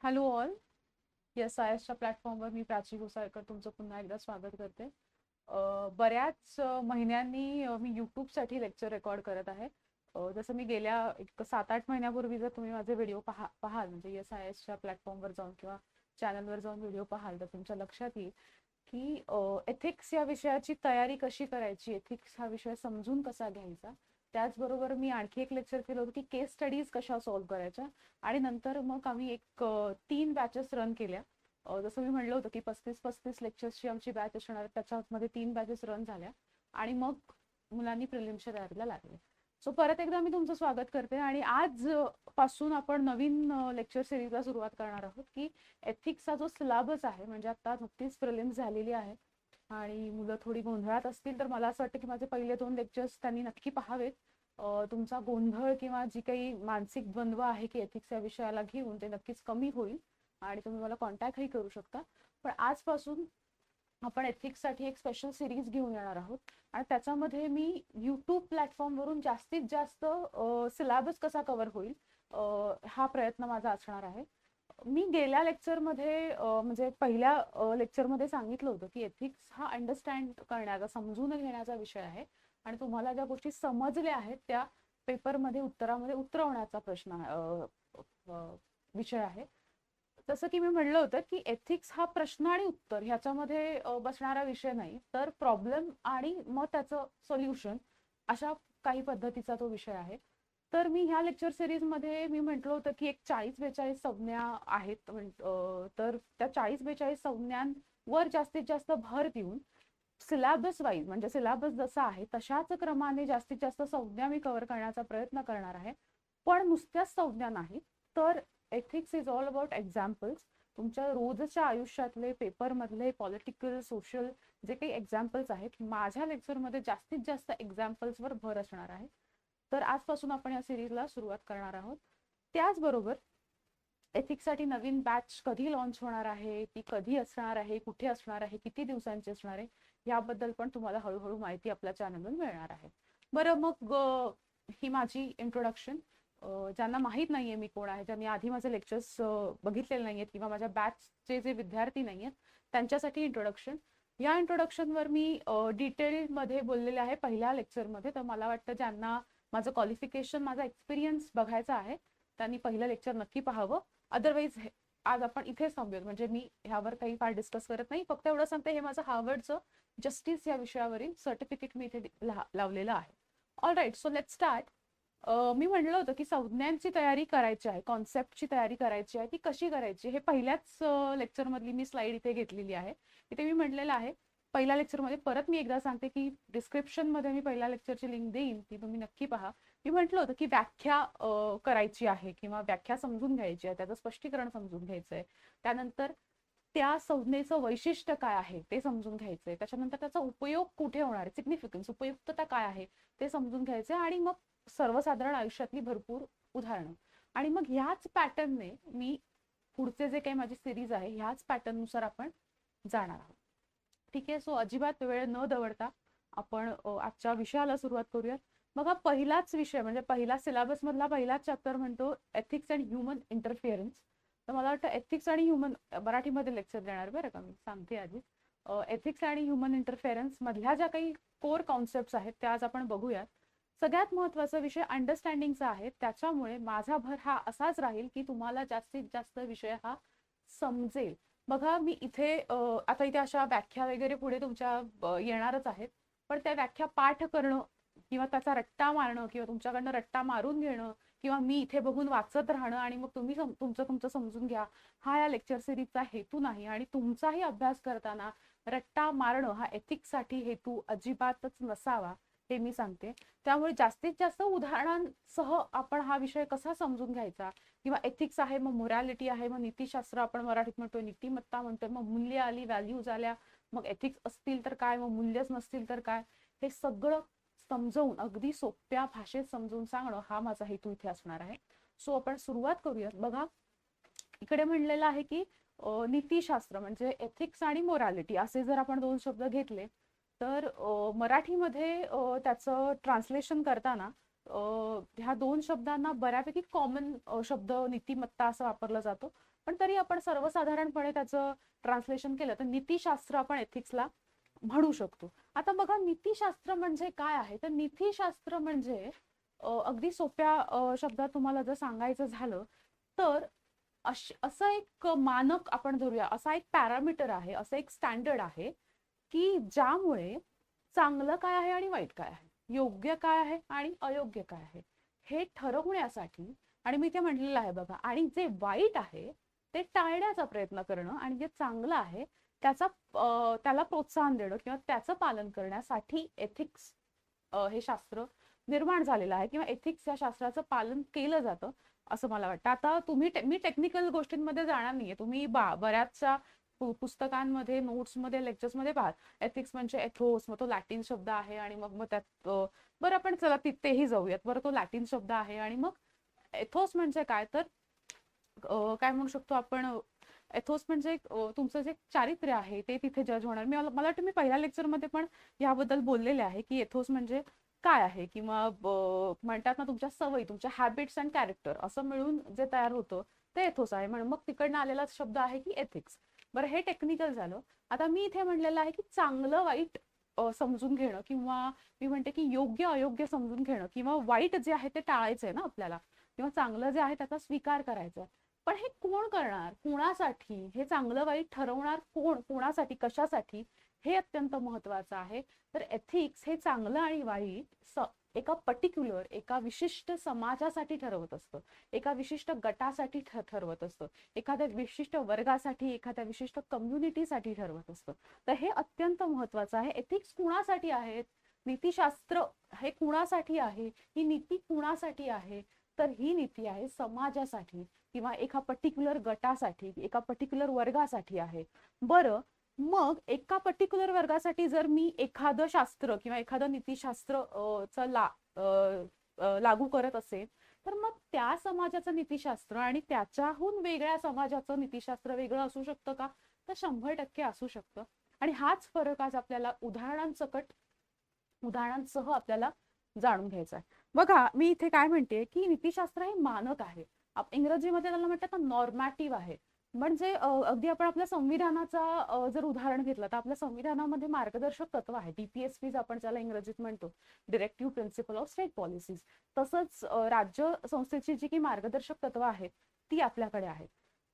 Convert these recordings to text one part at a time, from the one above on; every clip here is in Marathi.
Hello all. येस आय एसच्या प्लॅटफॉर्मवर मी प्राची घोसाळकर तुमचं पुन्हा एकदा स्वागत करते. बऱ्याच महिन्यांनी मी यूट्यूबसाठी लेक्चर रेकॉर्ड करत आहे. जसं मी गेल्या एक 7-8 महिन्यापूर्वी जर तुम्ही माझे व्हिडिओ पाहाल म्हणजे येस आय एसच्या प्लॅटफॉर्मवर जाऊन किंवा चॅनलवर जाऊन व्हिडिओ पाहाल तर तुमच्या लक्षात येईल की एथिक्स या विषयाची तयारी कशी करायची, एथिक्स हा विषय समजून कसा घ्यायचा. त्याचबरोबर मी आणखी एक लेक्चर केलं होतं की केस स्टडीज कशा सॉल्व्ह करायच्या. आणि नंतर मग आम्ही एक 3 बॅचेस रन केल्या. जसं मी म्हणलं होतं की 35-35 लेक्चर्सची आमची बॅच असणार, त्याच्यामध्ये 3 बॅचेस रन झाल्या आणि मग मुलांनी प्रिलिम्सच्या तयारीला लागले. सो परत एकदा मी तुमचं स्वागत करते आणि आज पासून आपण नवीन लेक्चर सिरीजला सुरुवात करणार आहोत की एथिक्सचा जो सिलेबस आहे, म्हणजे आता नुकतीच प्रिलिम्स झालेली आहे आणि मुलं थोडी गोंधळात असतील तर मला असं वाटतं की माझे पहिले 2 लेक्चर्स त्यांनी नक्की पाहावेत. तुमचा गोंधळ किंवा जी काही मानसिक द्वंद्व आहे की एथिक्स या विषयाला घेऊन ते नक्कीच कमी होईल आणि तुम्ही मला कॉन्टॅक्टही करू शकता. पण आजपासून आपण एथिक्ससाठी एक स्पेशल सिरीज घेऊन येणार आहोत आणि त्याच्यामध्ये मी यूट्यूब प्लॅटफॉर्मवरून जास्तीत जास्त सिलेबस कसा कव्हर होईल हा प्रयत्न माझा असणार आहे. मी गेल्या लेक्चरमध्ये म्हणजे पहिल्या लेक्चरमध्ये सांगितलं होतं की एथिक्स हा अंडरस्टँड करण्याचा, समजून घेण्याचा विषय आहे आणि तुम्हाला ज्या गोष्टी समजल्या आहेत त्या पेपरमध्ये उत्तरामध्ये उतरवण्याचा विषय आहे. जसं की मी म्हणलं होतं की एथिक्स हा प्रश्न आणि उत्तर ह्याच्यामध्ये बसणारा विषय नाही, तर प्रॉब्लेम आणि मग त्याचं सोल्युशन अशा काही पद्धतीचा तो विषय आहे. तर मी ह्या लेक्चर सिरीजमध्ये मी म्हटलं होतं की एक 40-42 संज्ञा आहेत, तर त्या 40-42 संज्ञांवर जास्तीत जास्त भर देऊन सिलेबस वाईज म्हणजे सिलेबस जसा आहे तशाच क्रमाने जास्तीत जास्त संज्ञा मी कव्हर करण्याचा प्रयत्न करणार आहे. पण नुसत्याच संज्ञा नाही तर ethics is all about examples. तुमच्या रोजच्या आयुष्यातले, पेपरमधले, पॉलिटिकल, सोशल जे काही एक्झाम्पल्स आहेत, माझ्या लेक्चरमध्ये जास्तीत जास्त एक्झाम्पल्सवर भर असणार आहे. तर आजपासून आपण या सिरीजला सुरुवात करणार आहोत. त्याचबरोबर एथिक्ससाठी नवीन बॅच कधी लॉन्च होणार आहे, ती कधी असणार आहे, कुठे असणार आहे, किती दिवसांची असणार आहे, याबद्दल पण तुम्हाला हळूहळू माहिती आपल्या चॅनलवर मिळणार आहे. बरं, मग ही माझी इंट्रोडक्शन. ज्यांना माहीत नाहीये मी कोण आहे, ज्यांनी आधी माझे लेक्चर्स बघितलेले नाहीयेत किंवा माझ्या बॅचचे जे विद्यार्थी नाहीयेत त्यांच्यासाठी इंट्रोडक्शन. या इंट्रोडक्शनवर मी डिटेलमध्ये बोललेले आहे पहिल्या लेक्चरमध्ये. तर मला वाटतं ज्यांना माझं क्वालिफिकेशन, माझा एक्सपिरियन्स बघायचा आहे त्यांनी पहिलं लेक्चर नक्की पाहावं. अदरवाईज आज आपण इथेच थांबूयात. म्हणजे मी ह्यावर काही फार डिस्कस करत नाही, फक्त एवढं सांगते हे माझं हार्वर्डचं जस्टिस या विषयावरील सर्टिफिकेट मी इथे लावलेलं आहे. All right, so let's start. मी म्हणलं होतं की संज्ञांची तयारी करायची आहे, कॉन्सेप्टची तयारी करायची आहे, ती कशी करायची हे पहिल्याच लेक्चरमधली मी स्लाइड इथे घेतलेली आहे. इथे मी म्हटलेलं आहे पहिल्या लेक्चरमध्ये, परत मी एकदा सांगते की डिस्क्रिप्शनमध्ये मी पहिल्या लेक्चरची लिंक देईन, ती तुम्ही नक्की पहा. मी म्हटलं होतं की व्याख्या करायची आहे किंवा व्याख्या समजून घ्यायची आहे, त्याचं स्पष्टीकरण समजून घ्यायचं आहे. त्यानंतर त्या संज्ञेचं वैशिष्ट्य काय आहे ते समजून घ्यायचंय. त्याच्यानंतर त्याचा उपयोग कुठे होणार आहे, सिग्निफिकन्स, उपयुक्तता काय आहे ते समजून घ्यायचंय. आणि मग सर्वसाधारण आयुष्यातली भरपूर उदाहरणं. आणि मग ह्याच पॅटर्नने मी पुढचे जे काही माझी सिरीज आहे ह्याच पॅटर्ननुसार आपण जाणार आहोत. ठीक आहे, सो अजिबात वेळ न दवडता आपण आजच्या विषयाला सुरुवात करूयात. मग हा पहिलाच विषय म्हणजे पहिला सिलेबस मधला पहिलाच चॅप्टर म्हणतो एथिक्स अँड ह्युमन इंटरफिअरन्स. तर मला वाटतं एथिक्स आणि ह्युमन, मराठीमध्ये लेक्चर देणार बरं का, मी सांगते आधी. एथिक्स आणि ह्युमन इंटरफेरन्स मधल्या ज्या काही कोर कॉन्सेप्ट आहेत त्या आज आपण बघूयात. सगळ्यात महत्त्वाचा विषय अंडरस्टँडिंगचा आहे, त्याच्यामुळे माझा भर हा असाच राहील की तुम्हाला जास्तीत जास्त विषय हा समजेल. बघा, मी इथे आता इथे अशा व्याख्या वगैरे पुढे तुमच्या येणारच आहेत, पण त्या व्याख्या पाठ करणं किंवा त्याचा रट्टा मारणं किंवा तुमच्याकडनं रट्टा मारून घेणं किंवा मी इथे बघून वाचत राहणं आणि मग तुम्ही तुमचं समजून घ्या, हा या लेक्चर सिरीजचा हेतू नाही. आणि तुमचाही अभ्यास करताना रट्टा मारणं हा एथिक्ससाठी हेतू अजिबातच नसावा, हे मी सांगते. त्यामुळे जास्तीत जास्त उदाहरणांसह आपण हा विषय कसा समजून घ्यायचा, किंवा एथिक्स आहे मग मोरॅलिटी आहे, मग नीतिशास्त्र आपण मराठीत म्हणतोय, नीतिमत्ता म्हणतोय, मग मूल्य आली, व्हॅल्यूज आल्या, मग एथिक्स असतील तर काय, मग मूल्यच नसतील तर काय, हे सगळं समजवून अगदी सोप्या भाषेत समजून सांगणं हा माझा हेतू इथे असणार आहे. सो आपण सुरुवात करूयात. बघा, इकडे म्हणलेलं आहे की नीतिशास्त्र म्हणजे एथिक्स आणि मोरॅलिटी असे जर आपण 2 शब्द घेतले तर मराठीमध्ये त्याचं ट्रान्सलेशन करताना ह्या 2 शब्दांना बऱ्यापैकी कॉमन शब्द नीतिमत्ता असा वापरला जातो. पण तरी आपण सर्वसाधारणपणे त्याचं ट्रान्सलेशन केलं तर नीतिशास्त्र आपण एथिक्सला म्हणू शकतो. आता बघा, नीतिशास्त्र म्हणजे काय आहे, तर नीतिशास्त्र म्हणजे अगदी सोप्या शब्दात तुम्हाला जर सांगायचं झालं तर असं एक मानक आपण धरूया, असा एक पॅरामीटर आहे, असं एक स्टँडर्ड आहे की ज्यामुळे चांगलं काय आहे आणि वाईट काय आहे, योग्य काय आहे आणि अयोग्य काय आहे हे ठरवण्यासाठी, आणि मी ते म्हटलेलं आहे बघा, आणि जे वाईट आहे ते टाळण्याचा प्रयत्न करणं आणि जे चांगलं आहे त्याला प्रोत्साहन देणं किंवा त्याचं पालन करण्यासाठी एथिक्स हे शास्त्र निर्माण झालेलं आहे, किंवा एथिक्स या शास्त्राचं पालन केलं जातं असं मला वाटतं. आता मी टेक्निकल गोष्टींमध्ये जाणार नाहीये, तुम्ही बऱ्याचशा पुस्तकांमध्ये, नोट्समध्ये, लेक्चर्समध्ये पहा एथिक्स म्हणजे एथोस, मग तो लॅटिन शब्द आहे आणि मग त्यात बरं आपण चला तिथेही जाऊयात. बरं, तो लॅटिन शब्द आहे आणि मग एथोस म्हणजे काय, तर काय म्हणू शकतो आपण, एथोस म्हणजे तुमचं जे चारित्र्य आहे ते तिथे जज होणार. मला वाटतं मी पहिल्या लेक्चरमध्ये पण याबद्दल बोललेले आहे की एथोस म्हणजे काय आहे, किंवा म्हणतात ना तुमच्या सवयी, तुमच्या हॅबिट्स अँड कॅरेक्टर असं मिळून जे तयार होतं ते एथोस आहे. म्हणून मग तिकडनं आलेला शब्द आहे की एथिक्स. बरं, हे टेक्निकल झालं. आता मी इथे म्हणलेलं आहे की चांगलं वाईट समजून घेणं, किंवा मी म्हणते की योग्य अयोग्य समजून घेणं, किंवा वाईट जे आहे ते टाळायचंय ना आपल्याला, किंवा चांगलं जे आहे त्याचा स्वीकार करायचा. पण हे कोण करणार, कुणासाठी, हे चांगलं वाईट ठरवणार कोण, कुणासाठी, कशासाठी, हे अत्यंत महत्वाचं आहे. तर एथिक्स हे चांगलं आणि वाईट एका पर्टिक्युलर, एका विशिष्ट समाजासाठी ठरवत असतं, एका विशिष्ट गटासाठी ठरवत असतं, एखाद्या विशिष्ट वर्गासाठी, एखाद्या विशिष्ट कम्युनिटीसाठी ठरवत असतं. तर हे अत्यंत महत्वाचं आहे. एथिक्स कुणासाठी आहेत, नीतिशास्त्र हे कुणासाठी आहे, ही नीती कुणासाठी आहे, तर ही नीती आहे समाजासाठी किंवा एका पर्टिक्युलर गटासाठी, एका पर्टिक्युलर वर्गासाठी आहे. बरं, मग एका पर्टिक्युलर वर्गासाठी जर मी एखादं शास्त्र किंवा एखादं नीतिशास्त्र लागू करत असेल, तर मग त्या समाजाचं नीतिशास्त्र आणि त्याच्याहून वेगळ्या समाजाचं नीतिशास्त्र वेगळं असू शकतं का, तर 100% असू शकतं. आणि हाच फरक आज आपल्याला उदाहरणांसह आपल्याला जाणून घ्यायचा आहे. बघा, मी इथे काय म्हणते की नीतिशास्त्र हे मानक आहे. इंग्रजीमध्ये त्याला म्हणतात ना नॉर्मॅटिव्ह आहे. म्हणजे अगदी आपण आपल्या संविधानाचा जर उदाहरण घेतलं तर आपल्या संविधानामध्ये मार्गदर्शक तत्व आहे, DPSPs आपण ज्याला इंग्रजीत म्हणतो, directive principle of state policies. तसंच राज्य संस्थेची जी काही मार्गदर्शक तत्व आहेत ती आपल्याकडे आहेत.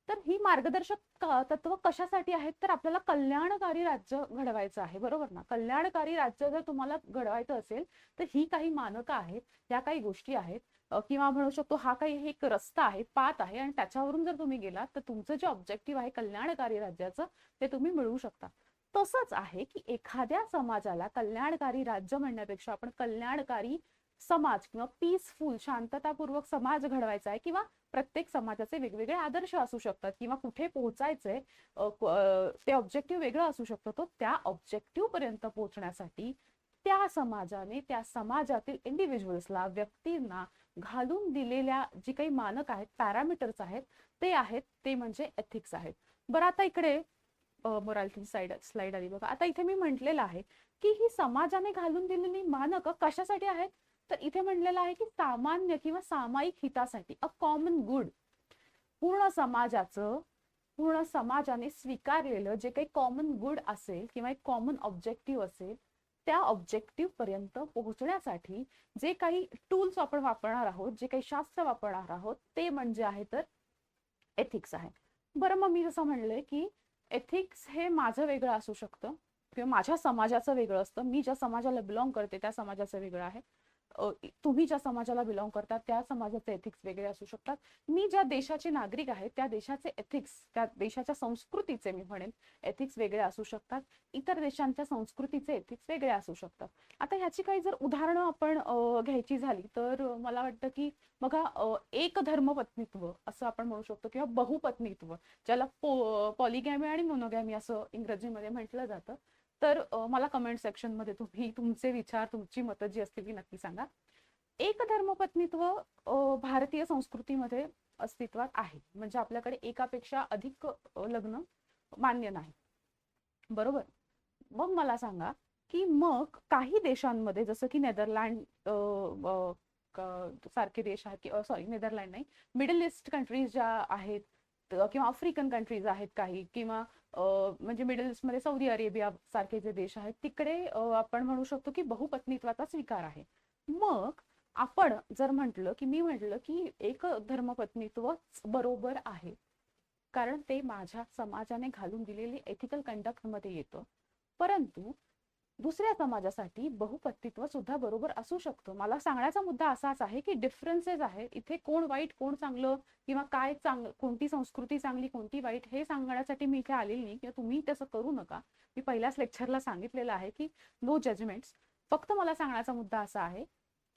तर ही मार्गदर्शक तत्व कशासाठी आहेत, तर आपल्याला कल्याणकारी राज्य घडवायचं आहे, बरोबर ना. कल्याणकारी राज्य जर तुम्हाला घडवायचं असेल तर ही काही मानकं आहेत, ह्या काही गोष्टी आहेत, किंवा म्हणू शकतो हा काही एक रस्ता आहे, पाथ आहे, आणि त्याच्यावरून जर तुम्ही गेलात तर तुमचं जे ऑब्जेक्टिव्ह आहे कल्याणकारी राज्याचं ते तुम्ही मिळवू शकता. तसंच आहे की एखाद्या समाजाला कल्याणकारी राज्य म्हणण्यापेक्षा आपण कल्याणकारी समाज किंवा पीसफुल, शांततापूर्वक समाज घडवायचा आहे, किंवा प्रत्येक समाजाचे वेगवेगळे आदर्श असू शकतात, किंवा कुठे पोहोचायचंय ते ऑब्जेक्टिव्ह वेगळं असू शकतं. तो त्या ऑब्जेक्टिव्ह पर्यंत पोहोचण्यासाठी त्या समाजाने, त्या समाजातील इंडिव्हिज्युअल्सला, व्यक्तींना घालून दिलेल्या जी काही मानक आहेत, पॅरामीटर्स आहेत, ते म्हणजे एथिक्स आहेत. बरं, आता इकडे मोरॅलिटी स्लाइड आली बघा. आता इथे मी म्हटलेलं आहे की ही समाजाने घालून दिलेली मानकं कशासाठी आहेत, तर इथे म्हटलेलं आहे की सामान्य किंवा सामायिक हितासाठी, अ कॉमन गुड. पूर्ण समाजाने स्वीकारलेलं जे काही कॉमन गुड असेल किंवा एक कॉमन ऑब्जेक्टिव्ह असेल, त्या ऑब्जेक्टिव्ह पर्यंत पोहोचण्यासाठी जे काही टूल्स आपण वापरणार आहोत, जे काही शास्त्र वापरणार आहोत, ते म्हणजे आहे तर एथिक्स आहे. बरं, मग मी जसं म्हणले की एथिक्स हे माझं वेगळं असू शकतं किंवा माझ्या समाजाचं वेगळं असतं. मी ज्या समाजाला बिलॉंग करते त्या समाजाचं वेगळं आहे. तुम्ही ज्या समाजाला बिलॉंग करता त्या समाजाचे एथिक्स वेगळे असू शकतात. मी ज्या देशाचे नागरिक आहे त्या देशाचे एथिक्स, त्या देशाच्या संस्कृतीचे मी म्हणेन एथिक्स वेगळे असू शकतात. इतर देशांच्या संस्कृतीचे एथिक्स वेगळे असू शकतात. आता ह्याची काही जर उदाहरणं आपण घ्यायची झाली तर मला वाटतं की बघा, एक धर्मपत्नीत्व असं आपण म्हणू शकतो, किंवा बहुपत्नीत्व, ज्याला पॉलिगॅमी आणि मोनोगॅमी असं इंग्रजीमध्ये म्हटलं जातं. तर मला कमेंट सेक्शन मध्ये तुम्ही तुमचे विचार, तुमची मतं जी असतील ती नक्की सांगा. एक धर्मपत्नीत्व भारतीय संस्कृतीमध्ये अस्तित्वात आहे, म्हणजे आपल्याकडे एकापेक्षा अधिक लग्न मान्य नाही, बरोबर. मग मला सांगा की मग काही देशांमध्ये जसं की नेदरलँड सारखे देश आहेत, सॉरी नेदरलँड नाही, मिडल ईस्ट कंट्रीज ज्या आहेत किंवा आफ्रिकन कंट्रीज आहेत काही, किंवा म्हणजे मिडल ईस्टमध्ये सौदी अरेबिया सारखे जे देश आहेत तिकडे आपण म्हणू शकतो की बहुपत्नीत्वाचा स्वीकार आहे. मग आपण जर म्हटलं की, मी म्हटलं की एक धर्मपत्नीत्वच बरोबर आहे, कारण ते माझ्या समाजाने घालून दिलेली एथिकल कंडक्ट मध्ये येतं, परंतु दुसऱ्या समाजासाठी बहुपत्नीत्व सुद्धा बरोबर असू शकतं. मला सांगण्याचा मुद्दा असाच आहे की डिफरन्सेस आहेत इथे, कोण वाईट कोण चांगलं, किंवा काय कोणती संस्कृती चांगली कोणती वाईट हे सांगण्यासाठी मी इथे आलेली नाही, किंवा तुम्ही तसं करू नका. मी पहिल्याच लेक्चरला सांगितलेलं आहे की नो जजमेंट्स. फक्त मला सांगण्याचा मुद्दा असा आहे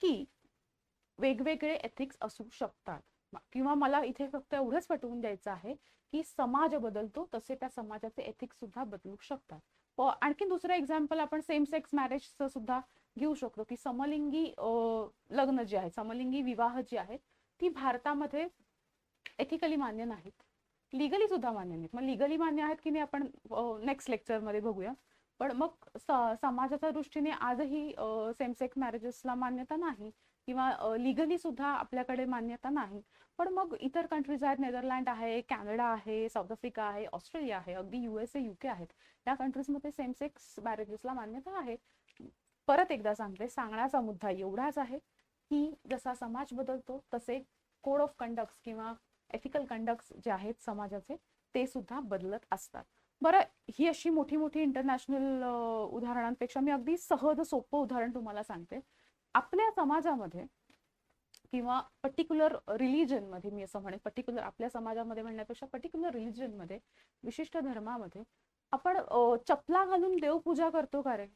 की वेगवेगळे एथिक्स असू शकतात, किंवा मला इथे फक्त एवढंच पटवून द्यायचं आहे की समाज बदलतो तसे त्या समाजाचे एथिक्स सुद्धा बदलू शकतात. आणखी दुसरं एक्झाम्पल आपण सेम सेक्स मॅरेजचं सुद्धा घेऊ शकतो की समलिंगी लग्न जे आहे, समलिंगी विवाह जे आहेत ती भारतामध्ये एथिकली मान्य नाहीत, लिगली सुद्धा मान्य नाहीत. मग लिगली मान्य आहेत की नाही आपण नेक्स्ट लेक्चरमध्ये बघूया. पण मग समाजाच्या दृष्टीने आजही सेम सेक्स मॅरेजेसला मान्यता नाही, किंवा लिगली सुद्धा आपल्याकडे मान्यता नाही. पण मग इतर कंट्रीज आहेत, नेदरलँड आहे, कॅनडा आहे, साऊथ आफ्रिका आहे, ऑस्ट्रेलिया आहे, अगदी USA UK आहेत, त्या कंट्रीजमध्ये सेम सेक्स मॅरेजेसला मान्यता आहे. परत एकदा सांगते, सांगण्याचा मुद्दा एवढाच आहे की जसा समाज बदलतो तसे कोड ऑफ कंडक्ट किंवा एथिकल कंडक्ट जे आहेत समाजाचे ते सुद्धा बदलत असतात. बरं, ही अशी मोठी मोठी इंटरनॅशनल उदाहरणांपेक्षा मी अगदी सहज सोपं उदाहरण तुम्हाला सांगते. आपल्या समाजामध्ये किंवा पर्टिक्युलर रिलीजन मध्ये, मी असं म्हणेन पर्टिक्युलर आपल्या समाजामध्ये म्हणण्यापेक्षा पर्टिक्युलर रिलीजन मध्ये, विशिष्ट धर्मामध्ये आपण चपला घालून देवपूजा करतो का रे?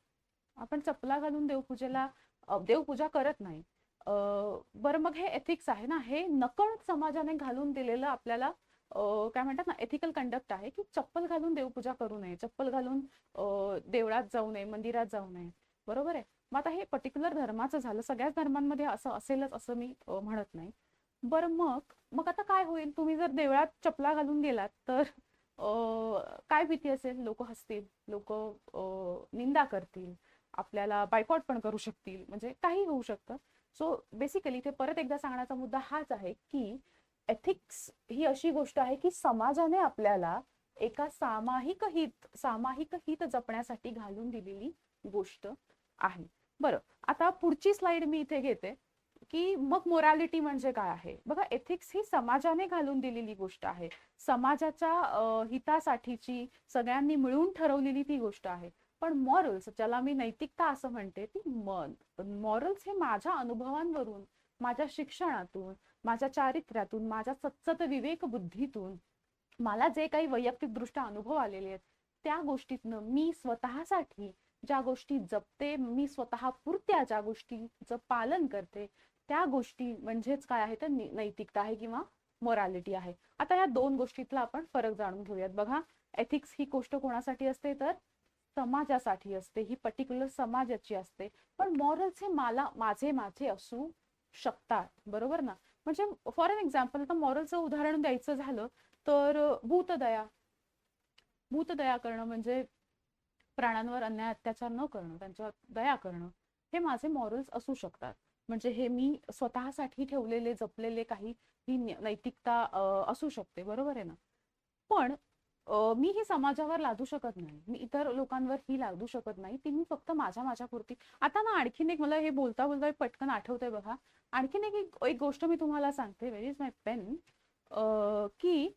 आपण चपला घालून देवपूजा करत नाही. बरं, मग हे एथिक्स आहे ना, हे नकळत समाजाने घालून दिलेलं आपल्याला काय म्हणतात ना एथिकल कंडक्ट आहे की चप्पल घालून देवपूजा करू नये, चप्पल घालून देवळात जाऊ नये, मंदिरात जाऊ नये. बरोबर आहे. मग आता हे पर्टिक्युलर धर्माचं झालं, सगळ्याच धर्मांमध्ये असं असेलच असं मी म्हणत नाही. बरं, मग आता काय होईल, तुम्ही जर देवळात चपला घालून गेलात तर काय भीती असेल, लोक हसतील, लोक निंदा करतील, आपल्याला बायकॉट पण करू शकतील, म्हणजे काही होऊ शकतं. सो बेसिकली ते परत एकदा सांगण्याचा मुद्दा हाच आहे की एथिक्स ही अशी गोष्ट आहे की समाजाने आपल्याला एका सामायिक हित जपण्यासाठी घालून दिलेली गोष्ट आहे. बरं, आता पुढची स्लाइड मी इथे घेते की मग मोरॅलिटी म्हणजे काय आहे. बघा, एथिक्स ही समाजाने घालून दिलेली गोष्ट आहे, समाजाच्या हितासाठीची सगळ्यांनी मिळून ठरवलेली ती गोष्ट आहे. पण मॉरल्स, ज्याला मी नैतिकता असं म्हणते, ती मॉरल्स हे माझ्या अनुभवांवरून, माझ्या शिक्षणातून, माझ्या चारित्र्यातून, माझ्या सतत विवेक बुद्धीतून मला जे काही वैयक्तिक दृष्ट्या अनुभव आलेले आहेत त्या गोष्टीतनं मी स्वतःसाठी ज्या गोष्टी जपते, मी स्वतः पुरत्या ज्या गोष्टीचं पालन करते, त्या गोष्टी म्हणजेच काय आहे तर नैतिकता आहे किंवा मोरॅलिटी आहे. आता या दोन गोष्टीतला आपण फरक जाणून घेऊयात. बघा, एथिक्स ही गोष्ट कोणासाठी असते तर समाजासाठी असते, ही पर्टिक्युलर समाजाची असते. पण मॉरल्स हे माझे असू शकतात. बरोबर ना? म्हणजे फॉर एन एक्झाम्पल, आता मॉरलचं उदाहरण द्यायचं झालं तर भूतदया करणं म्हणजे प्राण्यांवर अन्याय अत्याचार न करणं, त्यांच्यावर दया करणं, हे माझे मॉरल्स असू शकतात. म्हणजे हे मी स्वतःसाठी ठेवलेले जपलेले काही ही नैतिकता असू शकते. बरोबर आहे ना? पण मी ही समाजावर लादू शकत नाही, मी इतर लोकांवर ही लादू शकत नाही, ती मी फक्त माझ्या पुरती. आता ना आणखीन एक मला हे बोलता बोलता पटकन आठवतंय. बघा, आणखीन एक गोष्ट मी तुम्हाला सांगते. Where is my pen? की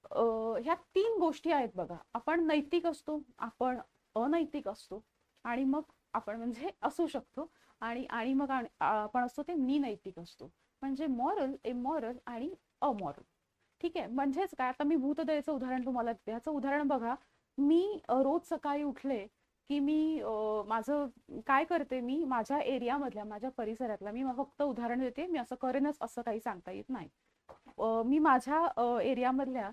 ह्या तीन गोष्टी आहेत बघा. आपण नैतिक असतो, आपण अनैतिक असतो, आणि मग आपण म्हणजे असू शकतो, आणि मग आपण असतो ते निनैतिक असतो. म्हणजे मॉरल, इमॉरल आणि अमॉरल. ठीक आहे? म्हणजेच काय, आता मी भूतदयेचं उदाहरण तुम्हाला देते. ह्याचं उदाहरण बघा, मी रोज सकाळी उठले की मी माझं काय करते, मी माझ्या एरियामधल्या, माझ्या परिसरातला, मी फक्त उदाहरण देते, मी असं करेनच असं काही सांगता येत नाही. मी माझ्या एरियामधल्या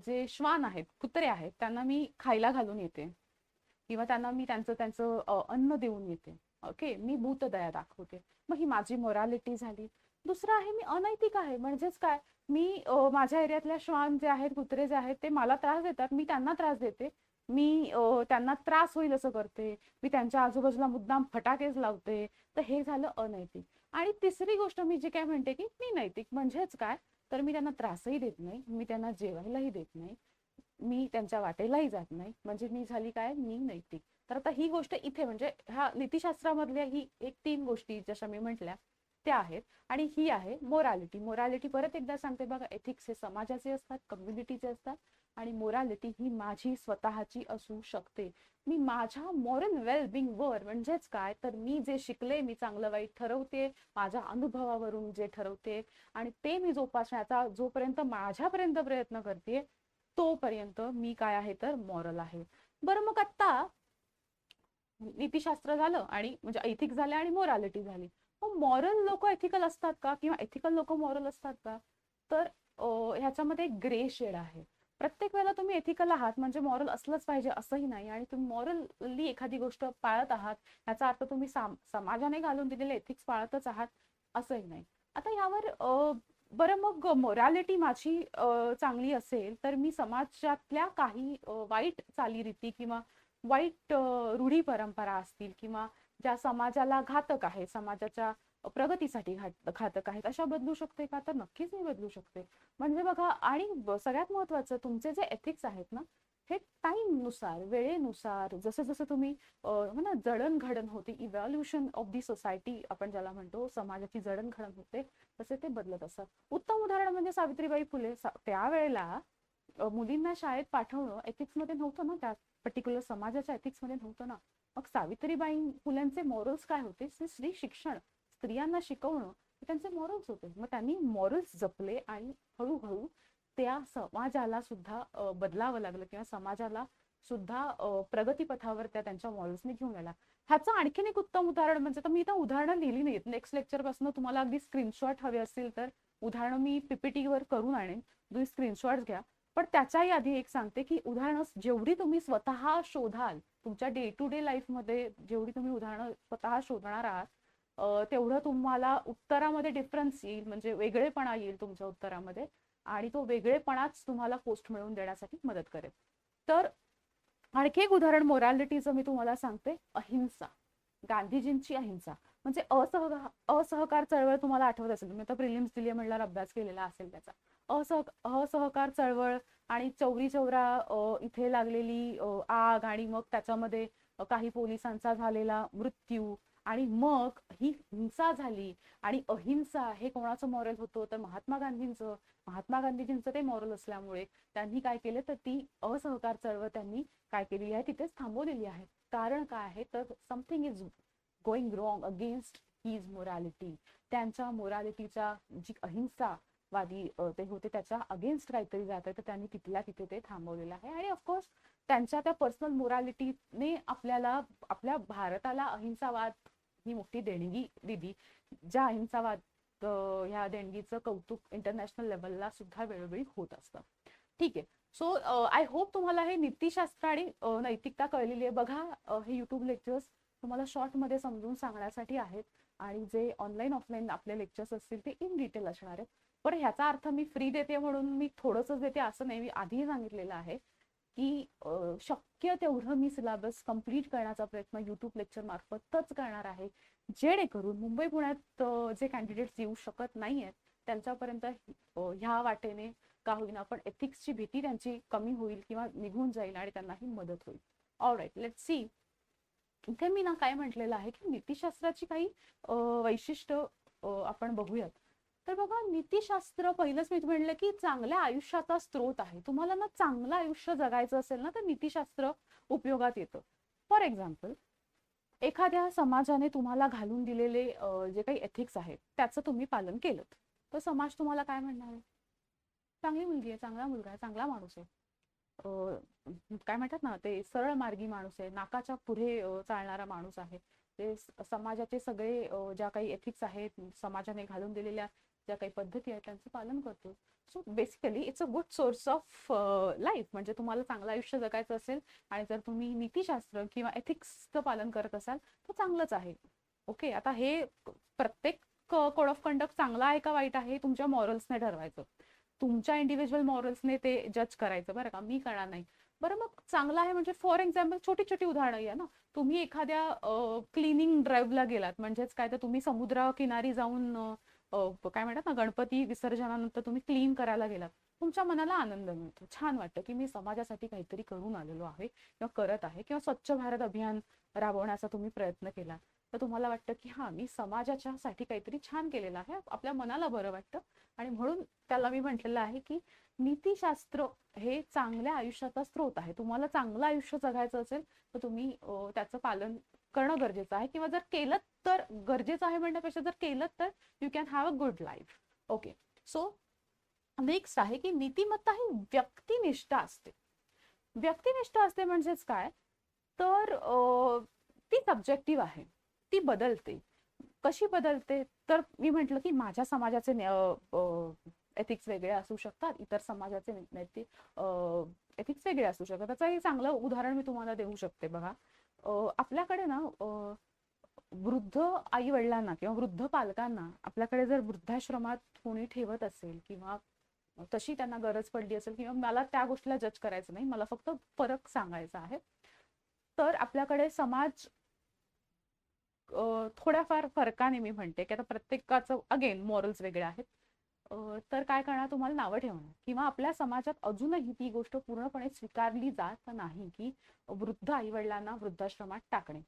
जे श्वान आहेत, कुत्रे आहेत, त्यांना मी खायला घालून येते, किंवा त्यांना मी त्यांचं अन्न देऊन येते. ओके, मी भूतदया दाखवते. मग ही माझी मोरॅलिटी झाली. दुसरं आहे, मी अनैतिक आहे. म्हणजेच काय, मी माझ्या एरियातल्या श्वान जे आहेत, कुत्रे जे आहेत, ते मला त्रास देतात, मी त्यांना त्रास देते, मी त्यांना त्रास होईल असं करते, मी त्यांच्या आजूबाजूला मुद्दाम फटाकेच लावते, तर हे झालं अनैतिक. आणि तिसरी गोष्ट मी जी काय म्हणते की मी नैतिक. म्हणजेच काय, तर मी त्यांना त्रासही देत नाही, मी त्यांना जेवायलाही देत नाही, मी त्यांच्या वाटेलाही जात नाही, म्हणजे मी झाली काय, मी नैतिक. तर आता ही गोष्ट इथे म्हणजे ह्या नीतिशास्त्रामधल्या ही एक 3 गोष्टी जशा मी म्हटल्या त्या आहेत. आणि ही आहे मोरॅलिटी. मोरॅलिटी परत एकदा सांगते बघा, एथिक्स हे समाजाचे असतात, कम्युनिटीचे असतात, आणि मोरॅलिटी ही माझी स्वतःची असू शकते. मी माझ्या मॉरल वेलबिंग वर, म्हणजेच काय तर मी जे शिकले, मी चांगलं वाईट ठरवते माझ्या अनुभवावरून, जे ठरवते आणि ते मी जोपासण्याचा जोपर्यंत माझ्यापर्यंत प्रयत्न करते तोपर्यंत मी काय आहे तर मॉरल आहे. बरं, मग आता नीतिशास्त्र झालं आणि म्हणजे एथिक्स झाले आणि मोरॅलिटी झाली. मग मॉरल लोक एथिकल असतात का, किंवा एथिकल लोक मॉरल असतात का? तर ह्याच्यामध्ये एक ग्रे शेड आहे. प्रत्येक वेळेला तुम्ही एथिकल आहात म्हणजे मॉरल असलंच पाहिजे असंही नाही, आणि तुम्ही मॉरली एखादी गोष्ट पाळत आहात याचा अर्थ तुम्ही समाजाने घालून दिलेले एथिक्स पाळतच आहात असंही नाही. आता यावर बरं, मग मोरॅलिटी माझी चांगली असेल तर मी समाजातल्या काही वाईट चालीरीती किंवा वाईट रूढी परंपरा असतील किंवा ज्या समाजाला घातक आहे, समाजाच्या प्रगतीसाठी घातक आहेत, अशा बदलू शकते का? तर नक्कीच मी बदलू शकते. म्हणजे बघा, आणि सगळ्यात महत्वाचं, तुमचे जे एथिक्स आहेत ना, हे टाइम नुसार, वेळेनुसार, जसं जसं तुम्ही ना जडणघडण होते, इव्हॉल्युशन ऑफ दी सोसायटी आपण ज्याला म्हणतो, समाजाची जडणघडण होते, तसे ते बदलत असतात. उत्तम उदाहरण म्हणजे सावित्रीबाई फुले. त्यावेळेला मुलींना शाळेत पाठवणं एथिक्स मध्ये नव्हतं ना, त्या पर्टिक्युलर समाजाच्या एथिक्स मध्ये नव्हतं ना. मग सावित्रीबाई फुलेंचे मॉरल्स काय होते? स्त्री शिक्षण, स्त्रियांना शिकवणं, हे त्यांचे मॉरल्स होते. मग त्यांनी मॉरल्स जपले आणि हळूहळू त्या समाजाला सुद्धा बदलावं लागलं, किंवा समाजाला सुद्धा प्रगतीपथावर त्या त्यांच्या मॉरल्सने घेऊन गेला. ह्याचं आणखीन एक उत्तम उदाहरण म्हणजे, तर मी इथं उदाहरणं लिहिली नाहीत, नेक्स्ट लेक्चर पासून तुम्हाला अगदी स्क्रीनशॉट हवे असतील तर उदाहरणं मी पीपीटी वर करून आणेन, तुम्ही स्क्रीनशॉट घ्या. पण त्याच्याही आधी एक सांगते की उदाहरणं जेवढी तुम्ही स्वतः शोधाल, तुमच्या डे टू डे लाईफ मध्ये जेवढी तुम्ही उदाहरणं स्वतः शोधणार आहात, तेवढं तुम्हाला उत्तरामध्ये डिफरन्स येईल, म्हणजे वेगळेपणा येईल तुमच्या उत्तरामध्ये, आणि तो वेगळेपणाच तुम्हाला पोस्ट मिळवून देण्यासाठी मदत करेल. तर आणखी एक उदाहरण मोरॅलिटीचं मी तुम्हाला सांगते, अहिंसा. गांधीजींची अहिंसा म्हणजे असहकार चळवळ तुम्हाला आठवत असेल, मी तर प्रिलिम्स दिली म्हणल्यावर अभ्यास केलेला असेल त्याचा. असहकार चळवळ आणि चौरी चौरा इथे लागलेली आग, आणि मग त्याच्यामध्ये काही पोलिसांचा झालेला मृत्यू, आणि मग ही हिंसा झाली. आणि अहिंसा हे कोणाचं मॉरल होतं? तर महात्मा गांधींचं. महात्मा गांधीजींचं ते मॉरल असल्यामुळे त्यांनी काय केलं, तर ती असहकार चळवळ त्यांनी काय केलेली आहे, तिथेच थांबवलेली आहे. कारण काय आहे तर something is going wrong against his morality. त्यांच्या मोरॅलिटीच्या जी अहिंसावादी ते होते त्याच्या अगेन्स्ट काहीतरी जात आहे, तर त्यांनी तिथल्या तिथे ते थांबवलेलं आहे. आणि ऑफकोर्स त्यांच्या त्या पर्सनल मोरॅलिटीने आपल्याला, आपल्या भारताला अहिंसावाद ही मोठी देणगी दिली, ज्या अहिंसावाद ह्या देणगीचं कौतुक इंटरनॅशनल लेवलला सुद्धा वेळोवेळी होत असतं. ठीक आहे. सो आय होप तुम्हाला हे नीतिशास्त्र आणि नैतिकता कळलेली आहे. बघा, हे युट्यूब लेक्चर्स तुम्हाला शॉर्ट मध्ये समजून सांगण्यासाठी आहेत, आणि जे ऑनलाईन ऑफलाईन आपले लेक्चर्स असतील ते इन डिटेल असणार आहेत. पण ह्याचा अर्थ मी फ्री देते म्हणून मी थोडंसं देते असं नाही. मी आधीही सांगितलेलं आहे की शक्य तेवढं मी सिलेबस कंप्लीट करण्याचा प्रयत्न युट्यूब लेक्चर मार्फतच करणार आहे, जेणेकरून मुंबई पुण्यात जे कॅन्डिडेट्स येऊ शकत नाही आहेत त्यांच्यापर्यंत ह्या वाटेने का होईना पण एथिक्सची भीती त्यांची कमी होईल किंवा निघून जाईल आणि त्यांनाही मदत होईल. All right, let's see. इथे मी ना काय म्हटलेलं आहे की नीतिशास्त्राची काही वैशिष्ट्य आपण बघूयात. तर बघा, नीतिशास्त्र पहिलंच मी म्हणलं की चांगल्या आयुष्याचा स्रोत आहे. तुम्हाला ना चांगलं आयुष्य जगायचं असेल ना तर नीतिशास्त्र उपयोगात येतं. फॉर एक्झाम्पल, एखाद्या समाजाने तुम्हाला घालून दिलेले जे काही एथिक्स आहेत त्याचं तुम्ही पालन केलं, तर समाज तुम्हाला काय म्हणणार आहे? चांगली मुलगी आहे, चांगला मुलगा आहे, चांगला माणूस आहे, काय म्हणतात ना ते सरळ मार्गी माणूस आहे, नाकाच्या पुढे चालणारा माणूस आहे. ते समाजाचे सगळे ज्या काही एथिक्स आहेत, समाजाने घालून दिलेल्या ज्या काही पद्धती आहेत त्यांचं पालन करतो. So basically it's a good source of life. म्हणजे तुम्हाला चांगलं आयुष्य जगायचं असेल आणि जर तुम्ही नीतिशास्त्र किंवा एथिक्सचं पालन करत असाल तर चांगलंच आहे. ओके, आता हे प्रत्येक कोड ऑफ कंडक्ट चांगला आहे का वाईट आहे तुमच्या मॉरल्सने ठरवायचं, तुमच्या इंडिव्हिज्युअल मॉरल्सने ते जज करायचं, बरं का, मी करणार नाही. बरं, मग चांगला आहे म्हणजे फॉर एक्झाम्पल छोटी छोटी उदाहरणं या ना. तुम्ही एखाद्या क्लिनिंग ड्राईव्हला गेलात, म्हणजेच काय तर तुम्ही समुद्र किनारी जाऊन काय म्हणतात ना, गणपती विसर्जनानंतर तुम्ही क्लीन करायला गेलात, तुमच्या मनाला आनंद मिळतो, छान वाटतं की मी समाजासाठी काहीतरी करून आलेलो आहे किंवा करत आहे. किंवा स्वच्छ भारत अभियान राबवण्याचा तुम्ही प्रयत्न केला, तर तुम्हाला वाटतं की हा मी समाजाच्या साठी काहीतरी छान केलेलं आहे, आपल्या मनाला बरं वाटतं. आणि म्हणून त्याला मी म्हटलेलं आहे की नीतीशास्त्र हे चांगल्या आयुष्याचा स्रोत आहे. तुम्हाला चांगलं आयुष्य जगायचं असेल तर तुम्ही त्याचं पालन करणं गरजेचं आहे. किंवा जर केलं तर, गरजेचं आहे म्हणण्यापेक्षा जर केलं तर you can have a good life. Okay, so next आहे की नीतिमत्ता ही व्यक्तिनिष्ठ असते. व्यक्तिनिष्ठ असते म्हणजेच काय, तर ती सब्जेक्टिव्ह आहे, ती बदलते. कशी बदलते, तर मी म्हटलं की माझ्या समाजाचे एथिक्स वेगळे असू शकतात, इतर समाजाचे नैतिक एथिक्स वेगळे असू शकतात. त्याचं एक चांगलं उदाहरण मी तुम्हाला देऊ शकते. बघा, आपल्याकडे ना वृद्ध आई वडिलांना किंवा वृद्ध पालकांना आपल्याकडे जर वृद्धाश्रमात कोणी ठेवत असेल किंवा तशी त्यांना गरज पडली असेल, किंवा मला त्या गोष्टीला जज करायचं नाही, मला फक्त फरक सांगायचा आहे, तर आपल्याकडे समाज थोड्याफार फरकाने, मी म्हणते की आता प्रत्येकाचं अगेन मॉरल्स वेगळे आहेत, तर काय करणार, तुम्हाला नावं ठेवणार. किंवा आपल्या समाजात अजूनही ती गोष्ट पूर्णपणे स्वीकारली जात नाही की वृद्ध आई वडिलांना वृद्धाश्रमात टाकणे.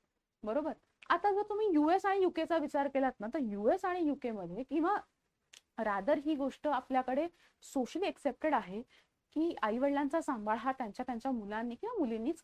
बरोबर. आता जर तुम्ही US आणि युकेचा विचार केलात ना, तर US आणि युके मध्ये, किंवा रादर ही गोष्ट आपल्याकडे सोशली एक्सेप्टेड आहे की आई वडिलांचा सांभाळ हा त्यांच्या त्यांच्या मुलांनी किंवा मुलींनीच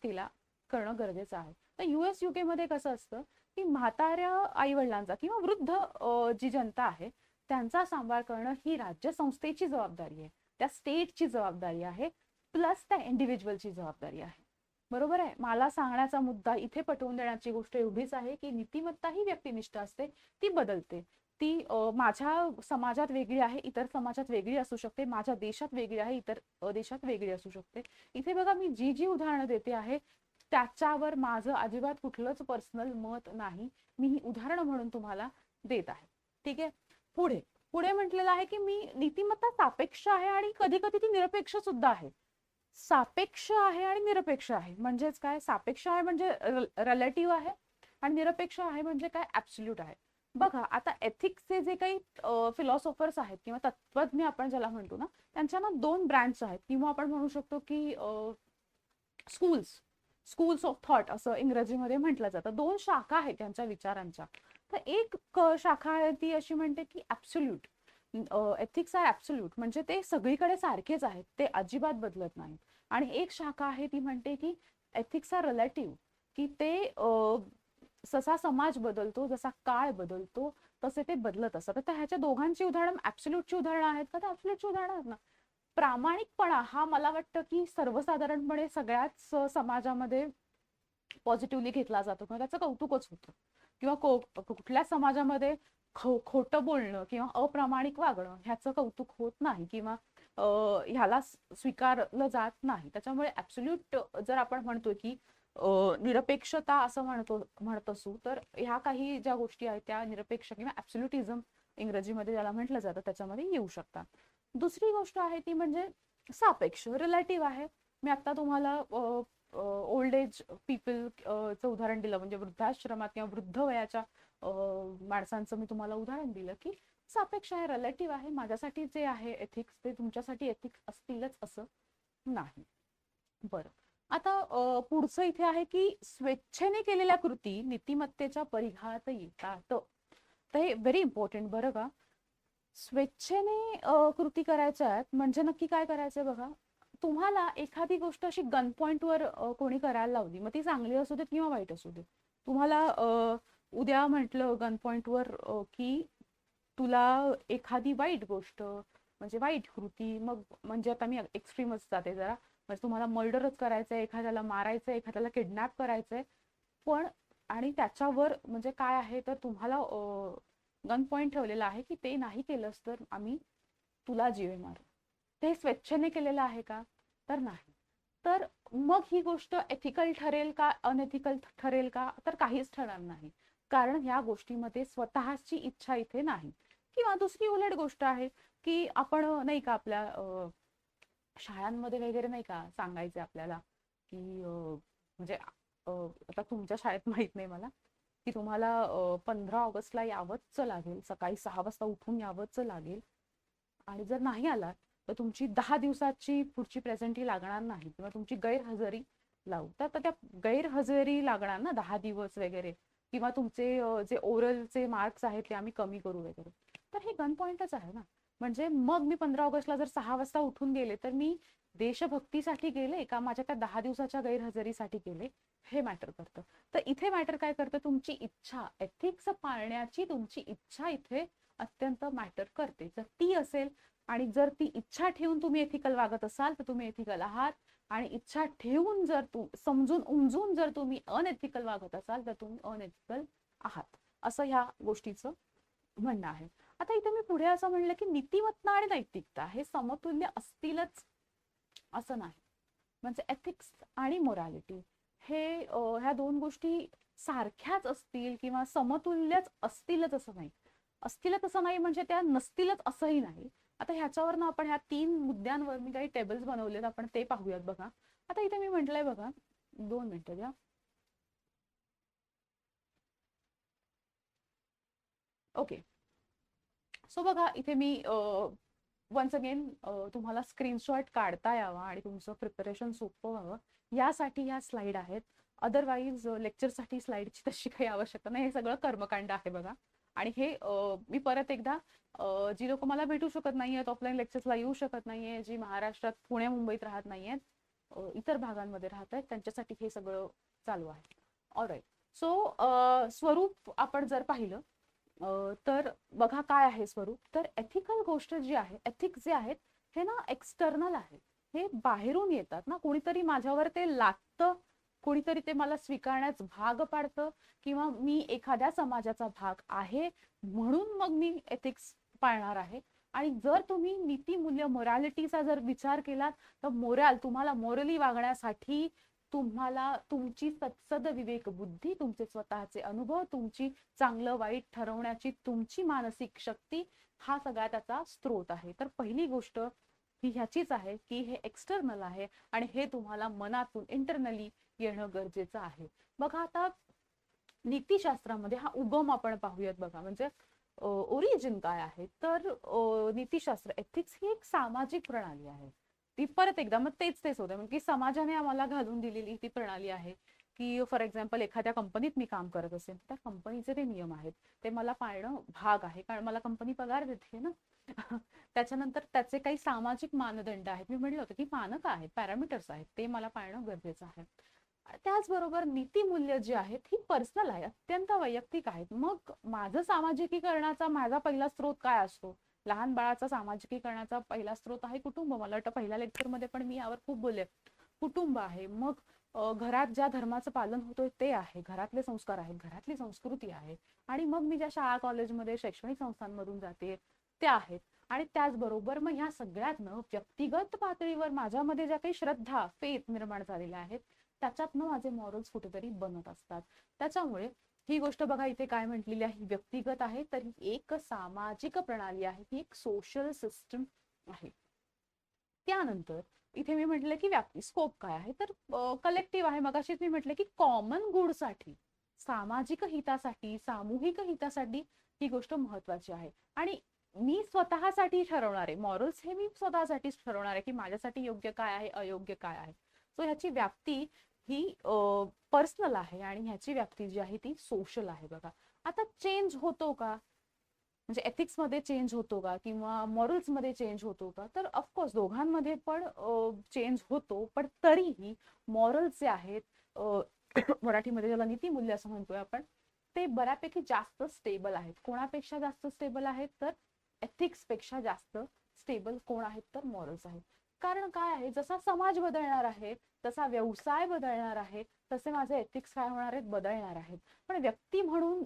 करणं गरजेचं आहे. तर US UK मध्ये कसं असतं की म्हाताऱ्या आई वडिलांचा किंवा वृद्ध जी जनता आहे त्यांचा सांभाळ करणं ही राज्य संस्थेची जबाबदारी आहे, त्या स्टेटची जबाबदारी आहे, प्लस त्या इंडिव्हिज्युअलची जबाबदारी आहे. बरोबर आहे. मला सांगण्याचा मुद्दा, इथे पटवून देण्याची गोष्ट एवढीच आहे की नीतिमत्ता ही व्यक्तिनिष्ठ असते, ती बदलते. ती माझ्या समाजात वेगळी आहे, इतर समाजात वेगळी असू शकते, माझ्या देशात वेगळी आहे, इतर देशात वेगळी असू शकते. इथे बघा, मी जी जी उदाहरणं देते आहे त्याच्यावर माझं अजिबात कुठलंच पर्सनल मत नाही, मी ही उदाहरणं म्हणून तुम्हाला देत आहे. ठीक आहे. पुढे पुढे म्हटलेलं आहे की मी नीतिमत्ता सापेक्ष आहे आणि कधी कधी ती निरपेक्ष सुद्धा आहे. सापेक्ष आहे आणि निरपेक्ष आहे म्हणजेच काय, सापेक्ष आहे म्हणजे रिलेटिव्ह आहे, आणि निरपेक्ष आहे म्हणजे काय, ऍब्सोल्यूट आहे. बघा, आता एथिक्सचे जे काही फिलॉसॉफर्स आहेत किंवा तत्वज्ञ आपण ज्याला म्हणतो ना, त्यांच्या ना दोन ब्रँच आहेत, किंवा आपण म्हणू शकतो की स्कूल्स ऑफ थॉट असं इंग्रजीमध्ये म्हटलं जातं. दोन शाखा आहेत त्यांच्या विचारांच्या. तर एक शाखा आहे ती अशी म्हणते की ऍब्सोल्यूट एथिक्स आर ऍब्सोल्यूट, म्हणजे ते सगळीकडे सारखेच आहेत, ते अजिबात बदलत नाहीत. आणि एक शाखा आहे ती म्हणते की एथिक्स आर रिलेटिव्ह, की ते जसा समाज बदलतो, जसा काळ बदलतो, तसे ते बदलत असतात. तर ह्याच्या दोघांची उदाहरणं ऍब्सोल्यूटची उदाहरणं आहेत का, तर ऍब्सोल्यूटची उदाहरणं आहेत ना. प्रामाणिकपणा हा मला वाटतं की सर्वसाधारणपणे सगळ्याच समाजामध्ये पॉझिटिव्हली घेतला जातो किंवा त्याचं कौतुकच होतं. किंवा कुठल्या समाजामध्ये खोटं बोलणं किंवा अप्रामाणिक वागणं ह्याचं कौतुक होत नाही, किंवा ह्याला स्वीकारलं जात नाही. त्याच्यामुळे ऍब्सोल्यूट जर आपण म्हणतोय की निरपेक्षता असं म्हणत असू, तर ह्या काही ज्या गोष्टी आहेत त्या निरपेक्ष किंवा ऍब्सोल्युटिझम इंग्रजीमध्ये ज्याला म्हटलं जातं त्याच्यामध्ये येऊ शकतात. दुसरी गोष्ट आहे ती म्हणजे सापेक्ष, रिलेटिव्ह आहे. मी आता तुम्हाला ओल्ड एज पीपलचं उदाहरण दिलं, म्हणजे वृद्धाश्रमात किंवा वृद्ध वयाच्या माणसांचं मी तुम्हाला उदाहरण दिलं की सापेक्ष आहे, रिलेटिव्ह आहे. माझ्यासाठी जे आहे एथिक्स ते तुमच्यासाठी एथिक्स असतीलच असं नाही. बरं, आता पुढचं इथे आहे की स्वेच्छेने केलेल्या कृती नीतिमत्तेच्या परिघात येतात. तर हे व्हेरी इम्पॉर्टंट बरं का. स्वेच्छेने कृती करायच्या आहेत म्हणजे नक्की काय करायचंय बघा. तुम्हाला एखादी गोष्ट अशी गन पॉइंटवर कोणी करायला लावली, मग ती चांगली असू दे किंवा वाईट असू दे, तुम्हाला उद्या म्हटलं गन पॉइंटवर की तुला एखादी वाईट गोष्ट म्हणजे वाईट कृती, मग म्हणजे आता मी एक्स्ट्रीमच जाते जरा, म्हणजे तुम्हाला मर्डरच करायचंय, एखाद्याला मारायचंय, एखाद्याला किडनॅप करायचंय, पण आणि त्याच्यावर म्हणजे काय आहे तर तुम्हाला गन पॉइंट ठेवलेला आहे की ते नाही केलंस तर आम्ही तुला जीवे मारू. ते स्वेच्छेने केलेलं आहे का, तर नाही. तर मग ही गोष्ट एथिकल ठरेल का, अनएथिकल ठरेल का, तर काहीच ठरणार नाही, कारण ह्या गोष्टीमध्ये स्वतःची इच्छा इथे नाही. किंवा दुसरी उलट गोष्ट आहे की आपण नाही का आपल्या शाळांमध्ये वगैरे नाही का सांगायचे आपल्याला की म्हणजे आता तुमच्या शाळेत माहित नाही मला की तुम्हाला 15 ऑगस्टला यावंच लागेल, सकाळी 6 वाजता उठून यावंच लागेल, आणि जर नाही आलात तर तुमची 10 दिवसाची पुढची प्रेझेंटी लागणार नाही किंवा तुमची गैरहजेरी लावू. तर त्या गैरहजेरी लागणार ना 10 दिवस वगैरे, किंवा तुमचे जे ओरलचे मार्क्स आहेत ते आम्ही कमी करू वगैरे. तर हे गन पॉइंटच आहे ना. म्हणजे मग मी 15 ऑगस्टला जर 6 वाजता उठून गेले तर मी देशभक्तीसाठी गेले का माझ्या त्या 10 दिवसाच्या गैरहजेरीसाठी गेले, हे मॅटर करतं. तर इथे मॅटर काय करतं, तुमची इच्छा, एथिक्स पाळण्याची तुमची इच्छा इथे अत्यंत मॅटर करते. जर ती असेल आणि जर ती इच्छा ठेवून तुम्ही एथिकल वागत असाल तर तुम्ही एथिकल आहात, आणि इच्छा ठेवून जर समजून उमजून जर तुम्ही अनएथिकल वागत असाल तर तुम्ही अनएथिकल आहात, असं ह्या गोष्टीचं म्हणणं आहे. आता इथे मी पुढे असं म्हणलं की नीतिमत्ता आणि नैतिकता हे समतुल्य असतीलच असं नाही. म्हणजे एथिक्स आणि मोरॅलिटी हे ह्या दोन गोष्टी सारख्याच असतील किंवा समतुल्यच असतीलच असं नाही. असतीलच असं नाही म्हणजे त्या नसतीलच असंही नाही. आता ह्याच्यावरनं आपण ह्या 3 मुद्द्यांवर मी काही टेबल्स बनवलेत, आपण ते पाहूयात. बघा आता इथे मी म्हटलंय, बघा 2 मिनिटं द्या. ओके, सो बघा इथे मी वन्स अगेन तुम्हाला स्क्रीनशॉट काढता यावा आणि तुमचं प्रिपरेशन सोपं व्हावं यासाठी ह्या स्लाईड आहेत. अदरवाईज लेक्चरसाठी स्लाईडची तशी काही आवश्यकता नाही. हे सगळं कर्मकांड आहे बघा. आणि हे मी परत एकदा, जी लोक मला भेटू शकत नाहीयेत, ऑफलाईन लेक्चर्सला येऊ शकत नाहीये, जी महाराष्ट्रात पुणे मुंबईत राहत नाहीयेत, इतर भागांमध्ये राहत आहेत, त्यांच्यासाठी हे सगळं चालू आहे. ऑलराईट. सो स्वरूप आपण जर पाहिलं तर बघा काय आहे स्वरूप. तर एथिकल गोष्ट जी आहे, एथिक्स जे आहेत हे ना एक्सटर्नल आहेत. हे बाहेरून येतात ना, कोणीतरी माझ्यावर ते लादतं, कोणीतरी ते मला स्वीकारण्यास भाग पाडतं, किंवा मी एखाद्या समाजाचा भाग आहे म्हणून मग मी एथिक्स पाळणार आहे. आणि जर तुम्ही नीतिमूल्य मोरॅलिटीचा जर विचार केलात तर तुम्हाला मोरली वागण्यासाठी तुम्हाला तुमची सत्सद विवेक बुद्धी, तुमचे स्वतःचे अनुभव, तुमची चांगलं वाईट ठरवण्याची तुमची मानसिक शक्ती, हा सगळा त्याचा स्रोत आहे. तर पहिली गोष्ट ही ह्याचीच आहे की हे एक्सटर्नल आहे आणि हे तुम्हाला मनातून इंटरनली येणं गरजेचं आहे. बघा आता नीतिशास्त्रामध्ये हा उगम आपण पाहूयात. बघा म्हणजे ओरिजिन काय आहे. तर नीतिशास्त्र, एथिक्स ही एक सामाजिक प्रणाली आहे. ती परत एकदा मग तेच होतं म्हणजे की समाजाने आम्हाला घालून दिलेली ती प्रणाली आहे की फॉर एक्झाम्पल एखाद्या कंपनीत मी काम करत असेल, त्या कंपनीचे ते नियम आहेत, ते मला पाळणं भाग आहे, कारण मला कंपनी पगार देते ना. त्याच्यानंतर त्याचे काही सामाजिक मानदंड आहेत, मी म्हटलं होतं की मानक आहेत, पॅरामीटर्स आहेत, ते मला पाळणं गरजेचं आहे. त्याचबरोबर नीतिमूल्य जी आहेत ही पर्सनल आहे, अत्यंत वैयक्तिक आहेत. मग माझं सामाजिकीकरणाचा माझा पहिला स्रोत काय असतो? लहान बाळाचा सामाजिकीकरणाचा पहिला स्रोत आहे कुटुंब. मला वाटतं पहिल्या लेक्चरमध्ये पण मी यावर खूप बोलले. कुटुंब आहे, मग घरात ज्या धर्माचं पालन होतंय ते आहे, घरातले संस्कार आहेत, घरातली संस्कृती आहे, आणि मग मी ज्या शाळा कॉलेजमध्ये शैक्षणिक संस्थांमधून जाते त्या आहेत. आणि त्याचबरोबर मग ह्या सगळ्यातनं व्यक्तिगत पातळीवर माझ्यामध्ये ज्या काही श्रद्धा, फेथ निर्माण झालेल्या आहेत त्याच्यातनं माझे मॉरल्स कुठेतरी बनत असतात. त्याच्यामुळे ही गोष्ट बघा इथे काय म्हटलेली आहे, व्यक्तिगत आहे तर ही एक सामाजिक प्रणाली आहे, ही एक सोशल सिस्टम आहे. त्यानंतर इथे मी म्हटलं की व्याप्ती, स्कोप काय आहे, तर कलेक्टिव्ह आहे. मगाशीच मी म्हटलं की कॉमन गुडसाठी, सामाजिक हितासाठी, सामूहिक हितासाठी ही गोष्ट महत्वाची आहे. आणि मी स्वतःसाठी ठरवणार आहे मॉरल्स, हे मी स्वतःसाठीच ठरवणार आहे की माझ्यासाठी योग्य काय आहे, अयोग्य काय आहे. सो ह्याची व्याप्ती ही पर्सनल आहे आणि ह्याची व्याप्ती जी आहे ती सोशल आहे. बघा आता चेंज होतो का, म्हणजे एथिक्स मध्ये चेंज होतो का किंवा मॉरल्स मध्ये चेंज होतो का, तर ऑफकोर्स दोघांमध्ये पण चेंज होतो, पण तरीही मॉरल्स जे आहेत, मराठीमध्ये ज्याला नीतिमूल्य असं म्हणतोय आपण, ते बऱ्यापैकी जास्त स्टेबल आहेत. कोणापेक्षा जास्त स्टेबल आहेत, तर एथिक्स पेक्षा जास्त स्टेबल कोण आहेत, तर मॉरल्स आहेत. कारण काय आहे, जसा समाज बदलणार आहे, तसा व्यवसाय बदलणार आहे, तसे माझे एथिक्स काय होणार आहेत, बदलणार आहेत. पण व्यक्ती म्हणून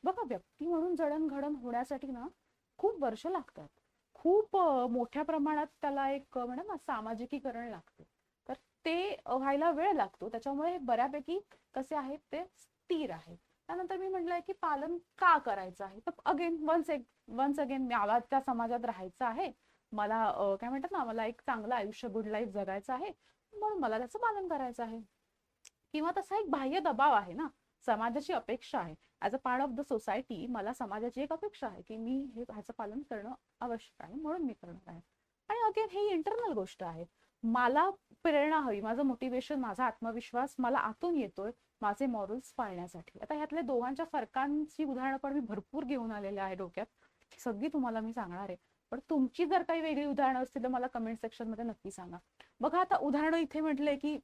बघा, व्यक्ती म्हणून जडणघडण होण्यासाठी ना खूप वर्ष लागतात, खूप मोठ्या प्रमाणात त्याला एक म्हणा ना सामाजिकीकरण लागतं. तर ते व्हायला वेळ लागतो. त्याच्यामुळे बऱ्यापैकी कसे आहेत ते स्थिर आहेत. त्यानंतर मी म्हटलंय की पालन का करायचं आहे, तर अगेन वन्स अगेन मला त्या समाजात राहायचं आहे, मला काय म्हणतात ना, मला एक चांगलं आयुष्य, गुड लाईफ जगायचं आहे, म्हणून मला त्याचं पालन करायचं आहे. किंवा तसा एक बाह्य दबाव आहे ना, समाजाची अपेक्षा आहे, as a part of the society मला समाजाची एक अपेक्षा आहे की मी ह्याचं पालन करणं आवश्यक आहे, म्हणून मी करणार आहे. आणि अगेन ही इंटरनल गोष्ट आहे. मला प्रेरणा हवी, माझं मोटिवेशन, माझा आत्मविश्वास मला आतून येतोय माझे मॉरल्स पाळण्यासाठी. आता ह्यातल्या दोघांच्या फरकांची उदाहरणं पण मी भरपूर घेऊन आलेले आहे डोक्यात, सगळी तुम्हाला मी सांगणार आहे. पण तुमची जर काही वेगळी उदाहरणं असतील तर मला कमेंट सेक्शन मध्ये नक्की सांगा. बघा, आता उदाहरणं इथे म्हटलंय की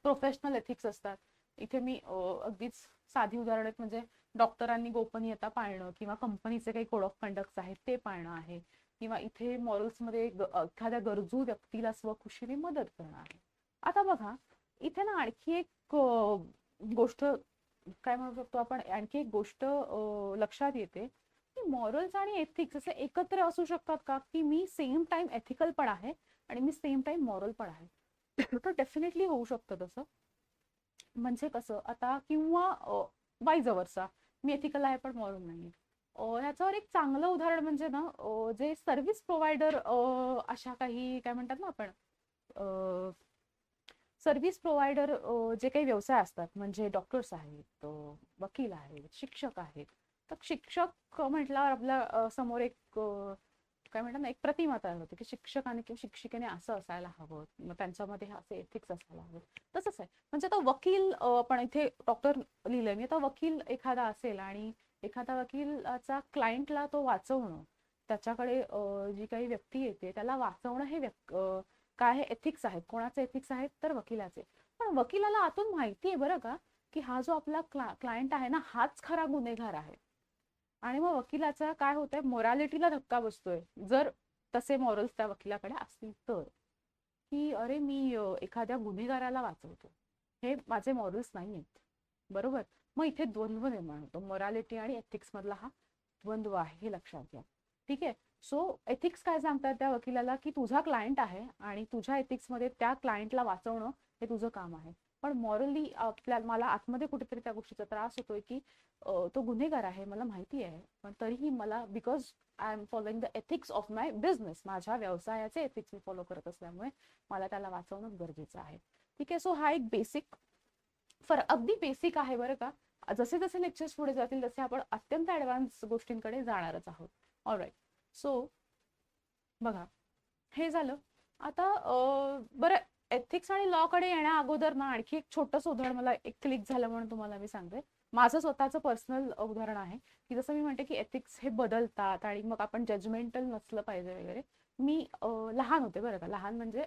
प्रोफेशनल एथिक्स असतात. इथे मी अगदीच साधी उदाहरण म्हणजे डॉक्टरांनी गोपनीयता पाळणं, किंवा कंपनीचे काही कोड ऑफ कंडक्ट आहेत ते पाळणं आहे, किंवा इथे मॉरल्समध्ये एखाद्या गरजू व्यक्तीला स्वखुशीने मदत करणं आहे. आता बघा, इथे ना आणखी एक गोष्ट काय म्हणू शकतो आपण, आणखी एक गोष्ट लक्षात येते की मॉरल्स आणि एथिक्स असे एकत्र असू शकतात का, की मी सेम टाइम एथिकल पण आहे आणि मी सेम टाइम मॉरल पण आहे. तर डेफिनेटली होऊ शकतं तसं. म्हणजे कसं आता, किंवा वाईज वर्सा, मी एथिकल आहे पण मॉरल नाही. ह्याच्यावर एक चांगलं उदाहरण म्हणजे ना, जे सर्व्हिस प्रोव्हायडर अशा काही काय म्हणतात ना आपण, सर्व्हिस प्रोव्हायडर जे काही व्यवसाय असतात, म्हणजे डॉक्टर्स आहेत, वकील आहेत, शिक्षक आहेत. तर शिक्षक म्हटल्यावर आपल्या समोर एक काय म्हणतात ना, एक प्रतिमा तयार होते की शिक्षकाने किंवा शिक्षिकेने असं असायला हवं, मग त्यांच्यामध्ये असे एथिक्स असायला हवं. तसंच आहे. म्हणजे आता वकील, पण इथे डॉक्टर लिहिलंय मी, आता वकील एखादा असेल आणि एखादा वकिलाचा क्लायंटला तो वाचवणं, त्याच्याकडे जी काही व्यक्ती येते त्याला वाचवणं, हे काय हे एथिक्स आहेत. कोणाचे एथिक्स आहेत, तर वकिलाचे. पण वकिलाला आतून माहिती आहे बरं का, की हा जो आपला क्लायंट आहे ना, हाच खरा गुन्हेगार आहे. आणि मग वकिलाचा काय होतंय, मोरॅलिटीला धक्का बसतोय जर तसे मॉरल्स त्या वकिलाकडे असतील तर, की अरे मी एखाद्या गुन्हेगाराला वाचवतो, हे माझे मॉरल्स नाही आहेत. बरोबर. मग इथे द्वंद्व निर्माण होतो, मोरॅलिटी आणि एथिक्स मधला हा द्वंद्व आहे, हे लक्षात घ्या. ठीक आहे. सो एथिक्स काय सांगतात त्या वकिलाला, की तुझा क्लायंट आहे आणि तुझ्या एथिक्स मध्ये त्या क्लायंटला वाचवणं हे तुझं काम आहे. पण मॉरली मला आतमध्ये कुठेतरी त्या गोष्टीचा त्रास होतोय की तो गुन्हेगार आहे, मला माहिती आहे, पण तरीही मला, because I am following the ethics of my business, माझ्या व्यवसायाचे एथिक्स मी फॉलो करत असल्यामुळे मला त्याला वाचवणं गरजेचं आहे. ठीक आहे. सो हा एक बेसिक फरक, अगदी बेसिक आहे बरं का. जसे जसे लेक्चर्स पुढे जातील तसे आपण अत्यंत ऍडव्हान्स गोष्टींकडे जाणारच आहोत. ऑलराईट. सो बघा, हे झालं. आता बरं, एथिक्स आणि लॉ कडे येण्या अगोदर ना आणखी एक छोटंच उदाहरण मला एक क्लिक झालं म्हणून तुम्हाला मी सांगते. माझं स्वतःचं पर्सनल उदाहरण आहे, की जसं मी म्हणते की एथिक्स हे बदलतात आणि मग आपण जजमेंटल नसलं पाहिजे वगैरे. मी लहान होते बरं का, लहान म्हणजे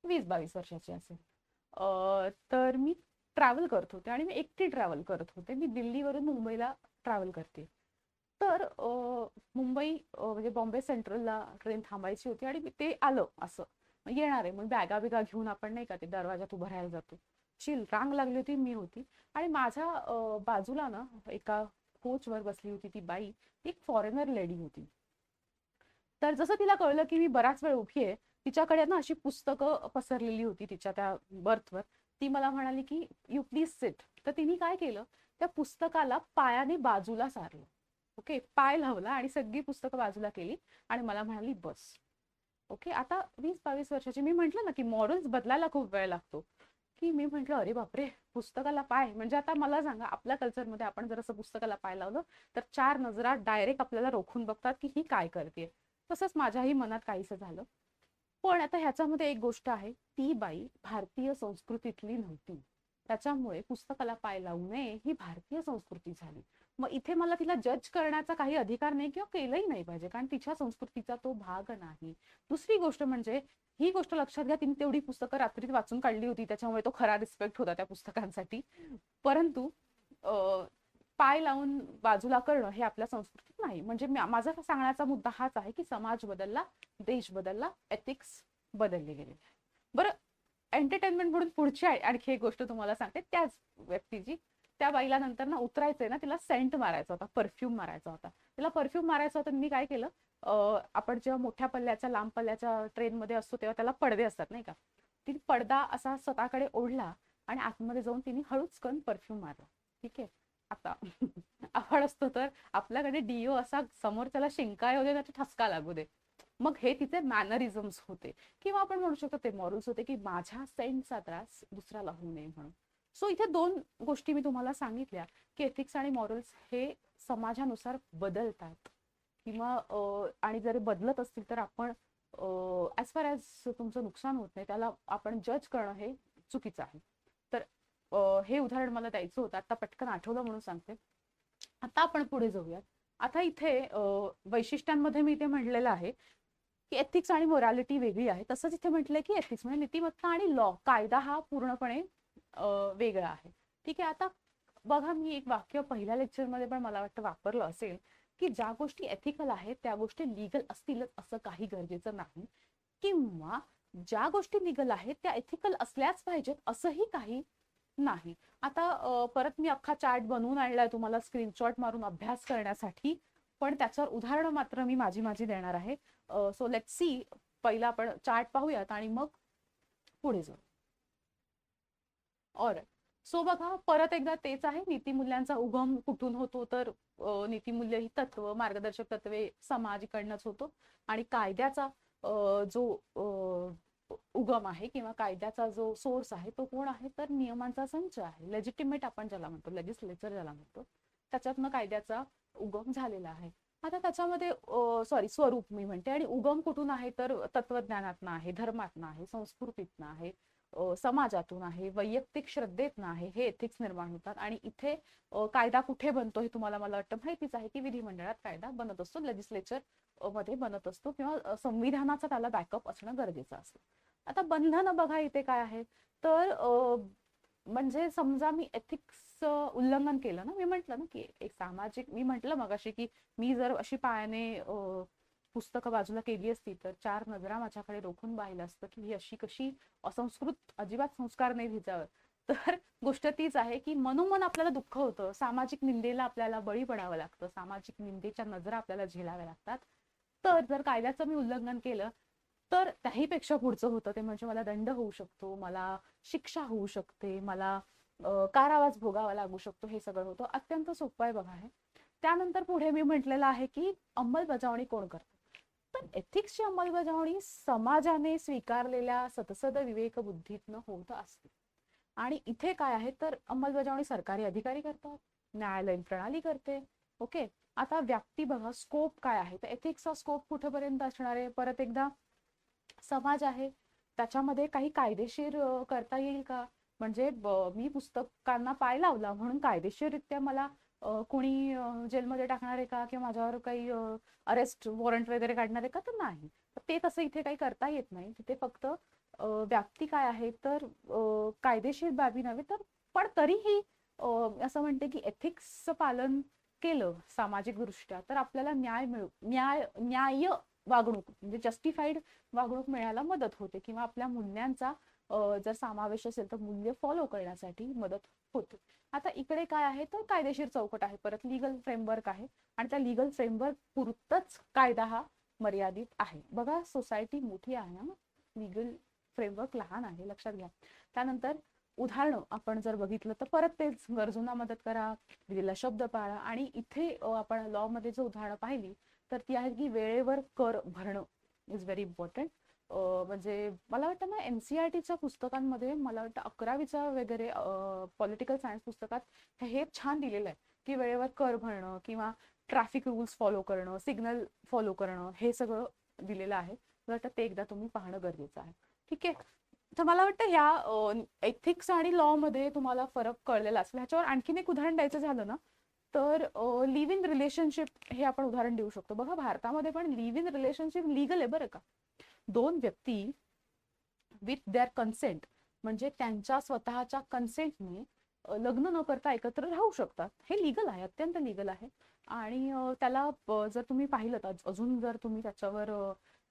20-22 वर्षाची असेल. तर मी ट्रॅव्हल करत होते आणि मी एकटी ट्रॅव्हल करत होते. मी दिल्लीवरून मुंबईला ट्रॅव्हल करते. तर मुंबई म्हणजे बॉम्बे सेंट्रलला ट्रेन थांबायची होती आणि ते आलं असं येणार आहे, मग बॅगा बिगा घेऊन आपण नाही का ते दरवाजात उभं राहायला जातो, चिल रांग लागली होती, मी होती. आणि माझ्या बाजूला ना एका कोचवर बसली होती ती बाई, एक फॉरेनर लेडी होती. तर जसं तिला कळलं की मी बराच वेळ उभी आहे, तिच्याकडे ना अशी पुस्तकं पसरलेली होती तिच्या त्या बर्थवर. ती मला म्हणाली की यू प्लीज सिट. तर तिने काय केलं, त्या पुस्तकाला पायाने बाजूला सारलं. ओके, पाय लावला आणि सगळी पुस्तकं बाजूला केली आणि मला म्हणाली बस. ओके. आता 20-22 वर्षाची, मी म्हंटल ना की मॉरल्स बदलायला खूप वेळ लागतो, की मी म्हंटल अरे बापरे, पुस्तकाला पाय म्हणजे. आता मला सांगा, आपल्या कल्चरमध्ये आपण जर असं पुस्तकाला पाय लावलं तर 4 नजरा डायरेक्ट आपल्याला रोखून बघतात की ही काय करते. तसंच माझ्याही मनात काहीसं झालं. पण आता ह्याच्यामध्ये एक गोष्ट आहे, ती बाई भारतीय संस्कृतीतली नव्हती, त्याच्यामुळे पुस्तकाला पाय लावू नये ही भारतीय संस्कृती झाली. मग इथे मला तिला जज करण्याचा काही अधिकार नाही किंवा केलंही नाही पाहिजे, कारण तिच्या संस्कृतीचा तो भाग नाही. दुसरी गोष्ट म्हणजे, ही गोष्ट लक्षात घ्या, तिने तेवढी पुस्तकं रात्रीत वाचून काढली होती, त्याच्यामुळे तो खरा रिस्पेक्ट होता त्या पुस्तकांसाठी. परंतु पाय लावून बाजूला करणं हे आपल्या संस्कृतीत नाही. म्हणजे माझा सांगण्याचा मुद्दा हाच आहे की समाज बदलला, देश बदलला, एथिक्स बदलले गेले. बरं, एंटरटेनमेंट म्हणून पुढची आणखी एक गोष्ट तुम्हाला सांगते. त्याच व्यक्तीची, त्या बाईला नंतर ना उतरायचंय ना, तिला सेंट मारायचा होता, परफ्यूम मारायचा होता. तिला परफ्यूम मारायचा होता. मी काय केलं, आपण जेव्हा मोठ्या पल्ल्याच्या, लांब पल्ल्याच्या ट्रेनमध्ये असतो तेव्हा त्याला पडदे असतात नाही का, ती पडदा असा स्वतःकडे ओढला आणि आतमध्ये जाऊन तिने हळूच करून परफ्यूम मारला. ठीक आहे. आता आपण असतो तर आपल्याकडे डीओ असा समोरच्याला शिंका येऊ दे ना, ठसका लागू दे. मग हे तिचे मॅनरिझम्स होते, किंवा आपण म्हणू शकतो ते मॉरल्स होते, की माझ्या सेंटचा त्रास दुसऱ्याला होऊ नये म्हणून. सो इथे 2 गोष्टी मी तुम्हाला सांगितल्या की एथिक्स आणि मॉरल्स हे समाजानुसार बदलतात किंवा आणि जर बदलत असतील तर आपण ॲज फार ॲज तुमचं नुकसान होत नाही त्याला आपण जज करणं हे चुकीचं आहे. तर हे उदाहरण मला द्यायचं होतं, आता पटकन आठवलं म्हणून सांगते. आता आपण पुढे जाऊयात. आता इथे वैशिष्ट्यांमध्ये मी इथे म्हटलेलं आहे की एथिक्स आणि मोरॅलिटी वेगळी आहे. तसंच इथे म्हटलंय की एथिक्स म्हणजे नीतिमत्ता आणि लॉ, कायदा हा पूर्णपणे वेगळा आहे. ठीक आहे. आता बघा, मी एक वाक्य पहिल्या लेक्चरमध्ये पण मला वाटतं वापरलं असेल की ज्या गोष्टी एथिकल आहेत त्या गोष्टी लीगल असतीलच असं काही गरजेचं नाही, किंवा ज्या गोष्टी लीगल आहेत त्या एथिकल असल्याच पाहिजेत असंही काही नाही. आता परत मी अख्खा चार्ट बनवून आणलाय तुम्हाला स्क्रीनशॉट मारून अभ्यास करण्यासाठी, पण त्याच्यावर उदाहरणं मात्र मी माझी देणार आहे. So let's see. पहिला आपण चार्ट पाहूयात आणि मग पुढे जाऊ. ऑलराईट. सो बघा, परत एकदा तेच आहे, नीतिमूल्यांचा उगम कुठून होतो तर नीतिमूल्य ही तत्व, मार्गदर्शक तत्वे समाज इकडनंच होतो आणि कायद्याचा जो उगम आहे किंवा कायद्याचा जो सोर्स आहे तो कोण आहे तर नियमांचा संच आहे. लेजिटिमेट आपण ज्याला म्हणतो, लेजिस्लेचर ज्याला म्हणतो, त्याच्यातनं कायद्याचा उगम झालेला आहे. आता त्याच्यामध्ये स्वरूप मी म्हणते, आणि उगम कुठून आहे तर तत्वज्ञानातनं आहे, धर्मातनं आहे, संस्कृतीतनं आहे, समाजातून आहे, वैयक्तिक श्रद्धेतनं आहे. हे एथिक्स निर्माण होतात. आणि इथे कायदा कुठे बनतो हे तुम्हाला मला वाटतं माहितीच आहे की विधिमंडळात कायदा बनत असतो, लेजिस्लेचर मध्ये बनत असतो, किंवा संविधानाचा त्याला बॅकअप असणं गरजेचं असतं. आता बंधनं बघा इथे काय आहे तर म्हणजे समजा मी एथिक्स उल्लंघन केलं ना, मी म्हटलं ना की एक सामाजिक, मी म्हटलं मगाशी की मी जर अशी पायाने पुस्तकं बाजूला केली असती तर 4 नजरा माझ्याकडे रोखून पाहिलं असतं की ही अशी कशी असंस्कृत, अजिबात संस्कार नाही हिच्यावर. तर गोष्ट तीच आहे की मनोमन आपल्याला दुःख होतं, सामाजिक निंदेला आपल्याला बळी पडावं लागतं, सामाजिक निंदेच्या नजरा आपल्याला झेलाव्या लागतात. तर जर कायद्याचं मी उल्लंघन केलं तर त्याहीपेक्षा पुढचं होतं ते म्हणजे मला दंड होऊ शकतो, मला शिक्षा होऊ शकते, मला कारावास भोगावा लागू शकतो. हे सगळं होतं. अत्यंत सोपं आहे बघा हे. त्यानंतर पुढे मी म्हटलेलं आहे की अंमलबजावणी कोण करतं. पण एथिक्सची अंमलबजावणी समाजाने स्वीकारलेल्या सतसद विवेक बुद्धीतनं होत असते. आणि इथे काय आहे तर अंमलबजावणी सरकारी अधिकारी करतात, न्यायालयीन प्रणाली करते. ओके. आता व्याप्ती बघा, स्कोप काय आहे तर एथिक्सचा स्कोप कुठेपर्यंत असणार आहे. परत एकदा, समाज आहे त्याच्यामध्ये काही कायदेशीर करता येईल का, म्हणजे मी पुस्तकांना पाय लावला म्हणून कायदेशीररित्या मला कोणी जेलमध्ये टाकणार आहे का, किंवा माझ्यावर काही अरेस्ट वॉरंट वगैरे काढणार आहे का, तर नाही. ते तसं इथे काही करता येत नाही. तिथे फक्त व्याप्ती काय आहे तर कायदेशीर बाबी नव्हे तर, पण तरीही असं म्हणते की एथिक्सचं पालन केलं सामाजिक दृष्ट्या तर आपल्याला न्याय वागणूक म्हणजे जस्टिफाईड वागणूक मिळायला मदत होते, किंवा आपल्या मूल्यांचा जर समावेश असेल तर मूल्य फॉलो करण्यासाठी मदत होते. आता इकडे काय आहे तर कायदेशीर चौकट आहे, परत लीगल फ्रेमवर्क आहे, आणि त्या लीगल फ्रेमवर्क पुरतच कायदा हा मर्यादित आहे. बघा, सोसायटी मोठी आहे ना, लीगल फ्रेमवर्क लहान आहे, लक्षात घ्या. त्यानंतर उदाहरणं आपण जर बघितलं तर परत तेच, गरजूंना मदत करा, दिलेला शब्द पाळा. आणि इथे आपण लॉ मध्ये जो उदाहरणं पाहिली तर ती आहे की वेळेवर कर भरणं इज व्हेरी इम्पॉर्टंट. म्हणजे मला वाटतं ना NCERTच्या पुस्तकांमध्ये, मला वाटतं 11वीचा वगैरे पॉलिटिकल सायन्स पुस्तकात हे छान दिलेलं आहे की वेळेवर कर भरणं किंवा ट्रॅफिक रूल्स फॉलो करणं, सिग्नल फॉलो करणं, हे सगळं दिलेलं आहे. मला वाटतं ते एकदा तुम्ही पाहणं गरजेचं आहे. ठीक आहे. तर मला वाटतं ह्या एथिक्स आणि लॉ मध्ये तुम्हाला फरक कळलेला असेल. ह्याच्यावर आणखीन एक उदाहरण द्यायचं झालं ना तर लिव्ह इन रिलेशनशिप हे आपण उदाहरण देऊ शकतो. बघा, भारतामध्ये पण लिव्ह इन रिलेशनशिप लीगल आहे बरं का. 2 व्यक्ती विथ देअर कन्सेंट, म्हणजे त्यांच्या स्वतःच्या कन्सेंटने लग्न न करता एकत्र राहू शकतात. हे लीगल आहे, अत्यंत लीगल आहे. आणि त्याला जर तुम्ही पाहिलं तर अजून जर तुम्ही त्याच्यावर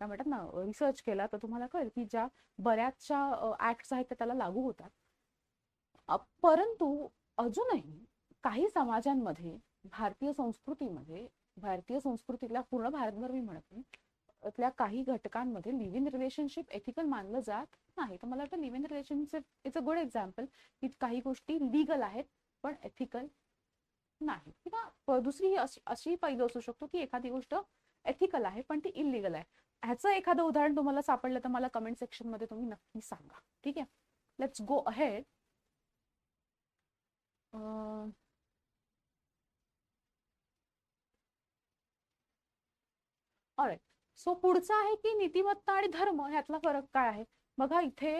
काय म्हणतात ना रिसर्च केला तर तुम्हाला कळेल की ज्या बऱ्याचशा ऍक्ट्स आहेत त्याला लागू होतात. परंतु अजूनही काही समाजांमध्ये, भारतीय संस्कृतीतल्या, पूर्ण भारतभर मी म्हणत नाही, त्यातल्या काही घटकांमध्ये लिव्ह इन रिलेशनशिप एथिकल मानलं जात नाही. तर मला वाटतं live in relationship is a good example की काही गोष्टी लीगल आहेत पण एथिकल नाही. किंवा दुसरी अशी पैलू असू शकतो की एखादी गोष्ट एथिकल आहे पण ती इलिगल आहे. ह्याचं एखादं उदाहरण तुम्हाला सापडलं तर मला कमेंट सेक्शन मध्ये तुम्ही नक्की सांगा. ठीक आहे. Let's go ahead. All right. So पुढचं आहे की नीतिमत्ता आणि धर्म ह्यातला फरक काय आहे. बघा इथे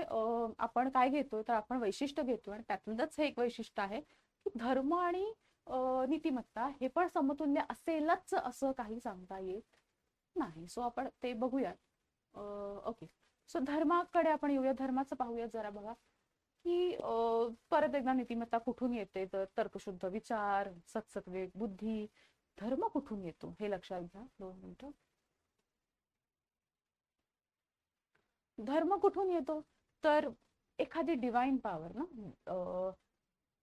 आपण काय घेतोय तर आपण वैशिष्ट्य घेतोय आणि त्यातलंच हे एक वैशिष्ट्य आहे की धर्म आणि नीतिमत्ता हे पण समतुल्य असेलच असं काही सांगता येत नाही. सो आपण ते बघूया. ओके. सो धर्माकडे आपण येऊया. धर्माचं पाहूया जरा. बघा की परत एकदा नीतिमत्ता कुठून येते तर तर्कशुद्ध विचार, सत्सत्विक बुद्धी. धर्म कुठून येतो हे लक्षात घ्या. 2 मिनिटं. धर्म कुठून येतो तर एखादी डिवाइन पॉवर ना,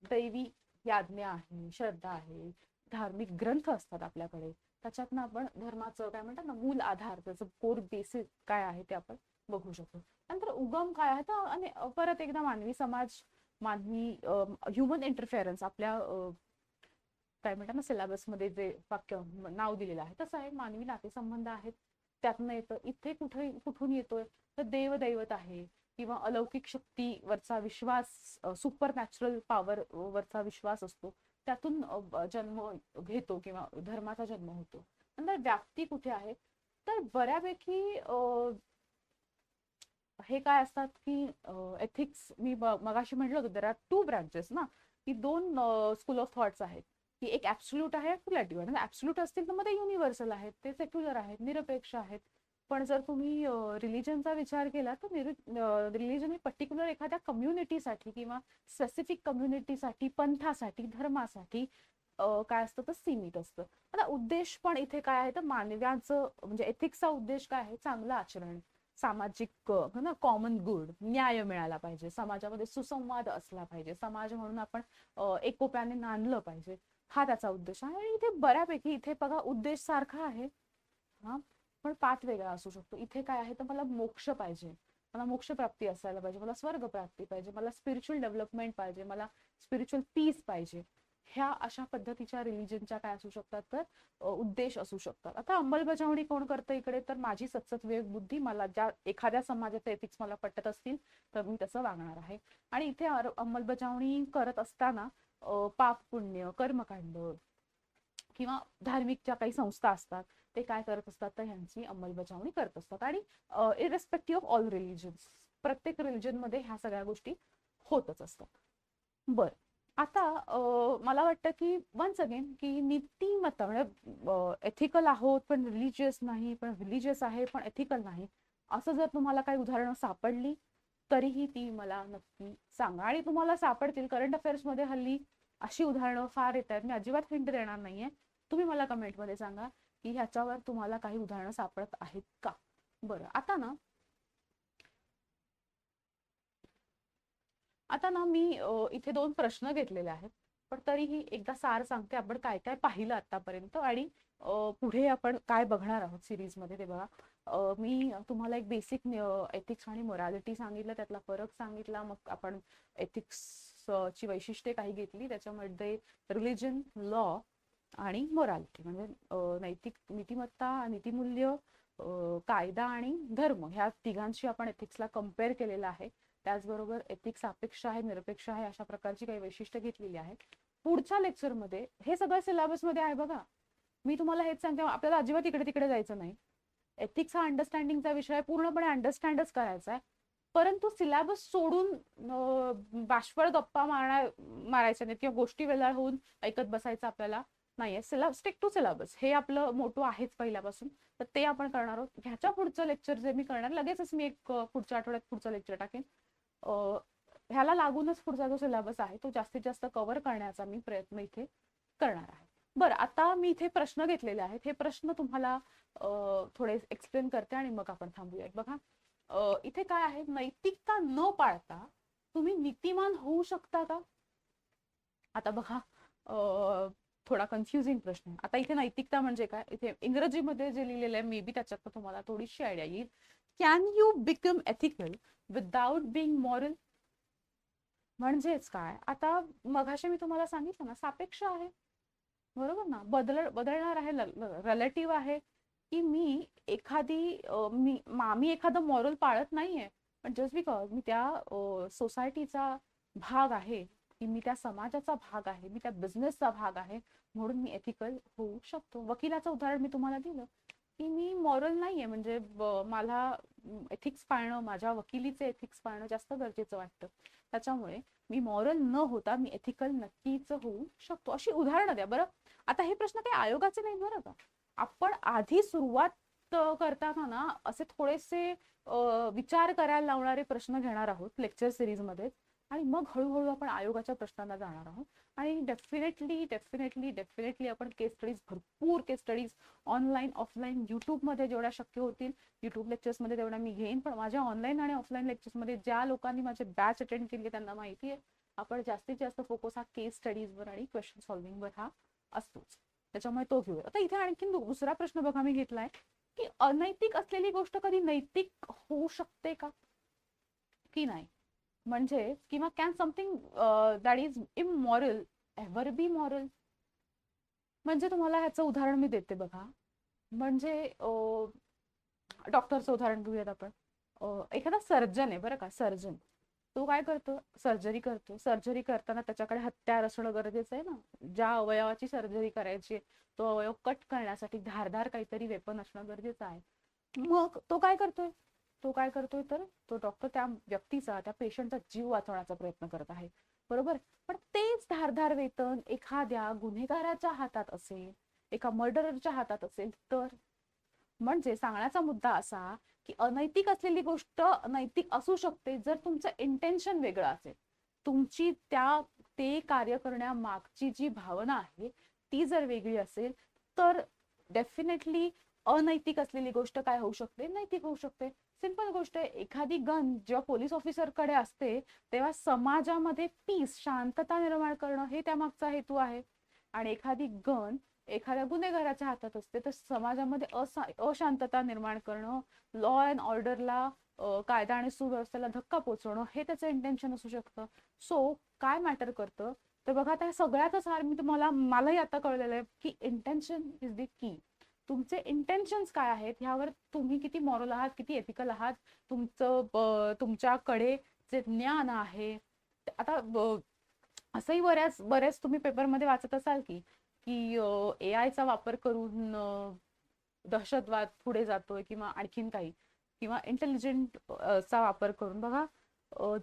दैवी याज्ञा आहे, श्रद्धा आहे, धार्मिक ग्रंथ असतात आपल्याकडे. त्याच्यातनं आपण धर्माचं काय म्हणतात ना मूल आधार, त्याचं कोर बेसिक काय आहे ते आपण बघू शकतो. नंतर उगम काय आहे तर आणि परत एकदा मानवी समाज, मानवी ह्युमन इंटरफेरन्स आपल्या काय म्हणतात ना सिलेबसमध्ये जे वाक्य नाव दिलेलं आहे तसं आहे. मानवी नातेसंबंध आहेत त्यातनं येतं. इथे कुठे कुठून येतोय तर देवदैवत आहे किंवा अलौकिक शक्तीवरचा विश्वास, सुपर नॅचरल पॉवर वरचा विश्वास असतो. त्यातून जन्म घेतो किंवा धर्माचा जन्म होतो. नंतर व्याप्ती कुठे आहे तर बऱ्यापैकी हे काय असतात की एथिक्स मी मगाशी म्हटलं होतं देर आर 2 ब्रांचेस ना, की 2 स्कूल ऑफ थॉट्स आहेत की एक ऍब्सोल्यूट आहे, रिलेटिव्ह आहे. ऍब्सोल्यूट असतील तर मग ते युनिव्हर्सल आहेत, ते सेक्युलर आहेत, निरपेक्ष आहेत. पण जर तुम्ही रिलिजनचा विचार केला तर रिलिजन हे पर्टिक्युलर एखाद्या कम्युनिटीसाठी किंवा स्पेसिफिक कम्युनिटीसाठी, पंथासाठी, धर्मासाठी काय असतं तर सीमित असतं. आता उद्देश पण इथे काय आहे तर मानव्याचं म्हणजे एथिक्सचा उद्देश काय आहे, चांगलं आचरण, सामाजिक ना कॉमन गुड, न्याय मिळाला पाहिजे, समाजामध्ये सुसंवाद असला पाहिजे, समाज म्हणून आपण एकोप्याने नांदलं पाहिजे, हा त्याचा उद्देश आहे. आणि इथे बऱ्यापैकी इथे बघा उद्देश सारखा आहे हा, पण पाठ वेगळा असू शकतो. इथे काय आहे तर मला मोक्ष पाहिजे, मला मोक्ष प्राप्ती असायला पाहिजे, मला स्वर्ग प्राप्ती पाहिजे, मला स्पिरिच्युअल डेव्हलपमेंट पाहिजे, मला स्पिरिच्युअल पीस पाहिजे. ह्या अशा पद्धतीच्या रिलिजनच्या काय असू शकतात तर उद्देश असू शकतात. आता अंमलबजावणी कोण करतं इकडे तर माझी सतसत विवेक बुद्धी, मला ज्या एखाद्या समाजाचे एथिक्स मला पटत असतील तर मी तसं वागणार आहे. आणि इथे अंमलबजावणी करत असताना पाप पुण्य कर्मकांड किंवा धार्मिक ज्या काही संस्था असतात ते काय करत असतात तर ह्यांची अंमलबजावणी करत असतात. आणि इरेस्पेक्टिव्ह ऑफ ऑल रिलिजन्स, प्रत्येक रिलिजन मध्ये ह्या सगळ्या गोष्टी होतच असतात. बर. आता मला वाटतं की वन्स अगेन की नीतिमत्ता म्हणजे एथिकल आहोत पण रिलिजियस नाही, पण रिलिजियस आहे पण एथिकल नाही, असं जर तुम्हाला काही उदाहरणं सापडली तरीही ती मला नक्की सांगा. आणि तुम्हाला सापडतील करंट अफेअर्स मध्ये हल्ली अशी उदाहरणं फार येत आहेत. मी अजिबात हिंट देणार नाहीये, तुम्ही मला कमेंटमध्ये सांगा की ह्याच्यावर तुम्हाला काही उदाहरणं सापडत आहेत का. बरं. आता ना मी इथे 2 प्रश्न घेतलेले आहेत, पण तरीही एकदा सार सांगते आपण काय काय पाहिलं आतापर्यंत आणि पुढे आपण काय बघणार आहोत सिरीजमध्ये ते बघा. मी तुम्हाला एक बेसिक एथिक्स आणि मोरॅलिटी सांगितलं, त्यातला फरक सांगितला, मग आपण एथिक्स ची वैशिष्ट्ये काही घेतली, त्याच्यामध्ये रिलिजन, लॉ आणि मोरॅलिटी म्हणजे नैतिक नीतिमत्ता, नीतिमूल्य, कायदा आणि धर्म ह्या तिघांशी आपण एथिक्सला कम्पेअर केलेलं आहे. त्याचबरोबर एथिक्स सापेक्ष आहे, निरपेक्ष आहे, अशा प्रकारची काही वैशिष्ट्य घेतलेली आहेत. पुढच्या लेक्चरमध्ये हे सगळं सिलेबसमध्ये आहे बघा. मी तुम्हाला हेच सांगते, आपल्याला अजिबात इकडे तिकडे जायचं नाही. एथिक्स हा अंडरस्टँडिंगचा विषय पूर्णपणे अंडरस्टँडच करायचा आहे. परंतु सिलेबस सोडून बाष्पळ गप्पा मारायच्या नाहीत किंवा गोष्टी वेळा होऊन ऐकत बसायचं आपल्याला नाहीये. स्टिक टू सिलेबस हे आपलं मोठो आहेच पहिल्यापासून, तर ते आपण करणार आहोत. ह्याच्या पुढचं लेक्चर जे मी करणार लगेचच मी एक पुढच्या आठवड्यात पुढचं लेक्चर टाकेन. ह्याला लागूनच पुढचा जो सिलेबस आहे तो जास्तीत जास्त कव्हर करण्याचा मी प्रयत्न इथे करणार आहे. बरं. आता मी इथे प्रश्न घेतलेले आहेत, हे प्रश्न तुम्हाला थोडे एक्सप्लेन करते आणि मग आपण थांबूया. बघा इथे काय आहे, नैतिकता न पाळता तुम्ही नीतिमान होऊ शकता का. आता बघा थोडा कन्फ्युजिंग प्रश्न आहे. आता इथे नैतिकता म्हणजे काय, इथे इंग्रजीमध्ये जे लिहिलेलं आहे मे बी त्याच्यात तुम्हाला थोडीशी आयडिया येईल. Can you become ethical without Bing moral. म्हणजेच काय, आता मघाशी मी तुम्हाला सांगितलं ना सापेक्ष आहे, बरोबर ना, बदलणार आहे, रिलेटिव्ह आहे. की मी मी एखादं मॉरल पाळत नाहीये पण जस्ट बिकॉज मी त्या सोसायटीचा भाग आहे, की मी त्या समाजाचा भाग आहे, मी त्या बिझनेसचा भाग आहे, म्हणून मी एथिकल होऊ शकतो. वकिलाचं उदाहरण मी तुम्हाला दिलं की मी मॉरल नाहीये, म्हणजे मला एथिक्स पाळणं, माझ्या वकिलीचे एथिक्स पाळणं जास्त गरजेचं वाटतं. त्याच्यामुळे मी मॉरल न होता मी एथिकल नक्कीच होऊ शकतो. अशी उदाहरणं द्या बरं. आता हे प्रश्न काही आयोगाचे नाही बरं का. आपण आधी सुरुवात करताना ना असे थोडेसे विचार करायला लावणारे प्रश्न घेणार आहोत लेक्चर सिरीजमध्ये, आणि मग हळूहळू आपण आयोगाच्या प्रश्नांना जाणार आहोत. आणि डेफिनेटली आपण केस स्टडीज, भरपूर केस स्टडीज ऑनलाईन ऑफलाईन युट्यूबमध्ये जेवढ्या शक्य होतील, युट्यूब लेक्चर्समध्ये तेवढ्या मी घेईन. पण माझ्या ऑनलाईन आणि ऑफलाईन लेक्चर्समध्ये ज्या लोकांनी माझे बॅच अटेंड केली त्यांना माहिती आहे, आपण जास्तीत जास्त फोकस हा केस स्टडीजवर आणि क्वेश्चन सॉल्व्हिंगवर हा असतोच. त्याच्यामुळे तो घेऊया. आता इथे आणखी दुसरा प्रश्न बघा मी घेतलाय की अनैतिक असलेली गोष्ट कधी नैतिक होऊ शकते का की नाही, म्हणजे किंवा can something that is immoral ever B moral. म्हणजे तुम्हाला ह्याचं उदाहरण मी देते बघा. म्हणजे डॉक्टरचं उदाहरण घेऊयात आपण. एखादा सर्जन आहे बरं का, सर्जन. तो काय करतो, सर्जरी करतो. सर्जरी करताना त्याच्याकडे हत्यार असणं गरजेचं आहे ना. ज्या अवयवाची सर्जरी करायची तो अवयव कट करण्यासाठी धारदार काहीतरी वेपन असणं गरजेचं आहे. मग तो काय करतोय, तर तो डॉक्टर त्या व्यक्तीचा, त्या पेशंटचा जीव वाचवण्याचा प्रयत्न करत आहे, बरोबर. पण तेच धारदार वेपन एखाद्या गुन्हेगाराच्या हातात असेल, एका मर्डररच्या हातात असेल तर. म्हणजे सांगण्याचा मुद्दा असा की अनैतिक असलेली गोष्ट नैतिक असू शकते जर तुमचं इंटेन्शन वेगळं असेल, तुमची ते कार्य करण्यामागची जी भावना आहे ती जर वेगळी असेल तर डेफिनेटली अनैतिक असलेली गोष्ट काय होऊ शकते, नैतिक होऊ शकते. सिंपल गोष्ट आहे. एखादी गन जेव्हा पोलीस ऑफिसरकडे असते तेव्हा समाजामध्ये पीस, शांतता निर्माण करणं हे त्यामागचा हेतू आहे. आणि एखादी गन एखाद्या गुन्हेगाराच्या हातात असते तर समाजामध्ये अशांतता निर्माण करणं, लॉ अँड ऑर्डरला, कायदा आणि सुव्यवस्थेला धक्का पोचवणं हे त्याचं इंटेन्शन असू शकतं. सो काय मॅटर करतं तर बघा, त्या सगळ्यातच मी मलाही आता कळलेलं आहे की इंटेन्शन इज द की. तुमचे इंटेन्शन्स काय आहेत ह्यावर तुम्ही किती मॉरल आहात, किती एथिकल आहात, तुमच्याकडे जे ज्ञान आहे. आता असंही बऱ्याच तुम्ही पेपरमध्ये वाचत असाल की AI चा वापर करून दहशतवाद पुढे जातोय किंवा आणखीन काही, किंवा इंटेलिजंट चा वापर करून. बघा,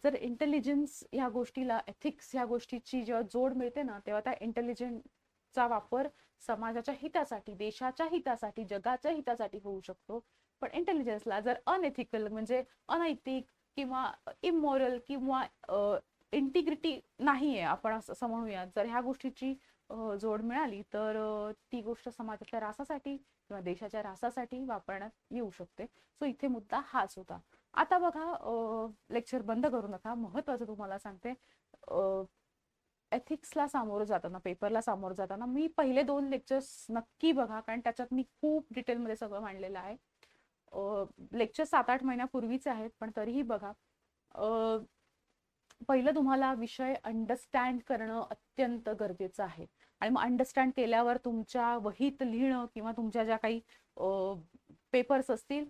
जर इंटेलिजन्स ह्या गोष्टीला, एथिक्स ह्या गोष्टीची जेव्हा जोड मिळते ना, तेव्हा त्या इंटेलिजन्सचा वापर समाजाच्या हितासाठी, देशाच्या हितासाठी, जगाच्या हितासाठी होऊ शकतो. पण इंटेलिजन्सला जर अनएथिकल म्हणजे अनैतिक किंवा इमोरल किंवा इंटिग्रिटी नाहीये, आपण असं म्हणूया, जर ह्या गोष्टीची जोड मिळाली तर ती गोष्ट समाजाच्या रासासाठी किंवा देशाच्या रासासाठी वापरण्यात येऊ शकते. सो इथे मुद्दा हाच होता. आता बघा, लेक्चर बंद करू नका, महत्वाचं तुम्हाला सांगते. एथिक्सला सामोरं जाताना, पेपरला सामोरं जाताना मी पहिले 2 लेक्चर्स नक्की बघा, कारण त्याच्यात मी खूप डिटेलमध्ये सगळं मांडलेलं आहे. लेक्चर 7-8 महिन्यापूर्वीचे आहेत पण तरीही बघा. पहिलं तुम्हाला विषय अंडरस्टँड करणं अत्यंत गरजेचं आहे. आणि मग अंडरस्टँड केल्यावर तुमच्या वहीत लिहिणं किंवा तुमच्या ज्या काही पेपर्स असतील,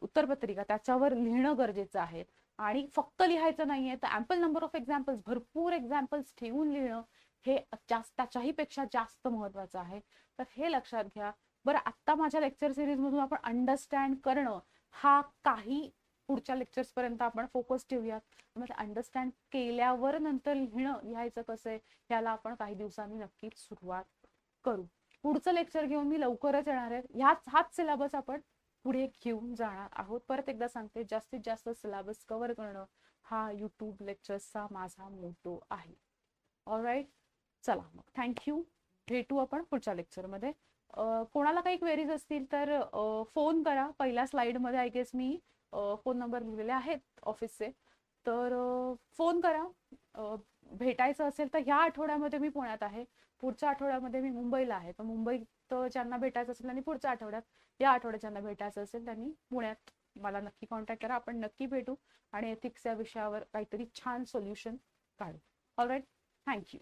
उत्तरपत्रिका, त्याच्यावर लिहिणं गरजेचं आहे. आणि फक्त लिहायचं नाहीये तर ॲम्पल नंबर ऑफ एक्झाम्पल्स, भरपूर एक्झाम्पल्स ठेवून लिहिणं हे त्याच्याही पेक्षा जास्त महत्वाचं आहे. तर हे लक्षात घ्या. बरं, आता माझ्या लेक्चर सिरीज मधून आपण अंडरस्टँड करणं हा काही पुढच्या लेक्चर्स पर्यंत आपण फोकस ठेवूयात. म्हणजे अंडरस्टँड केल्यावर नंतर लिहायचं कसं आहे याला आपण काही दिवसांनी नक्कीच सुरुवात करू. पुढचं लेक्चर घेऊन मी लवकरच येणार आहे. हाच सिलेबस आपण पुढे घेऊन जाणार आहोत. परत एकदा सांगते, जास्तीत जास्त सिलेबस कव्हर करणं हा युट्यूब लेक्चर्सचा माझा मोटो आहे. ऑलराईट, चला मग थँक्यू. भेटू आपण पुढच्या लेक्चरमध्ये. कोणाला काही क्वेरीज असतील तर फोन करा. पहिल्या स्लाइडमध्ये आय गेस मी फोन नंबर लिहिलेले आहेत ऑफिसचे, तर फोन करा. भेटायचं असेल तर ह्या आठवड्यामध्ये मी पुण्यात आहे, पुढच्या आठवड्यामध्ये मी मुंबईला आहे. तर मुंबईत ज्यांना भेटायचं असेल त्यांनी पुढच्या आठवड्यात, या आठवड्यात ज्यांना भेटायचं असेल त्यांनी पुण्यात मला नक्की कॉन्टॅक्ट करा. आपण नक्की भेटू आणि एथिक्स या विषयावर काहीतरी छान सोल्युशन काढू. All right, thank you.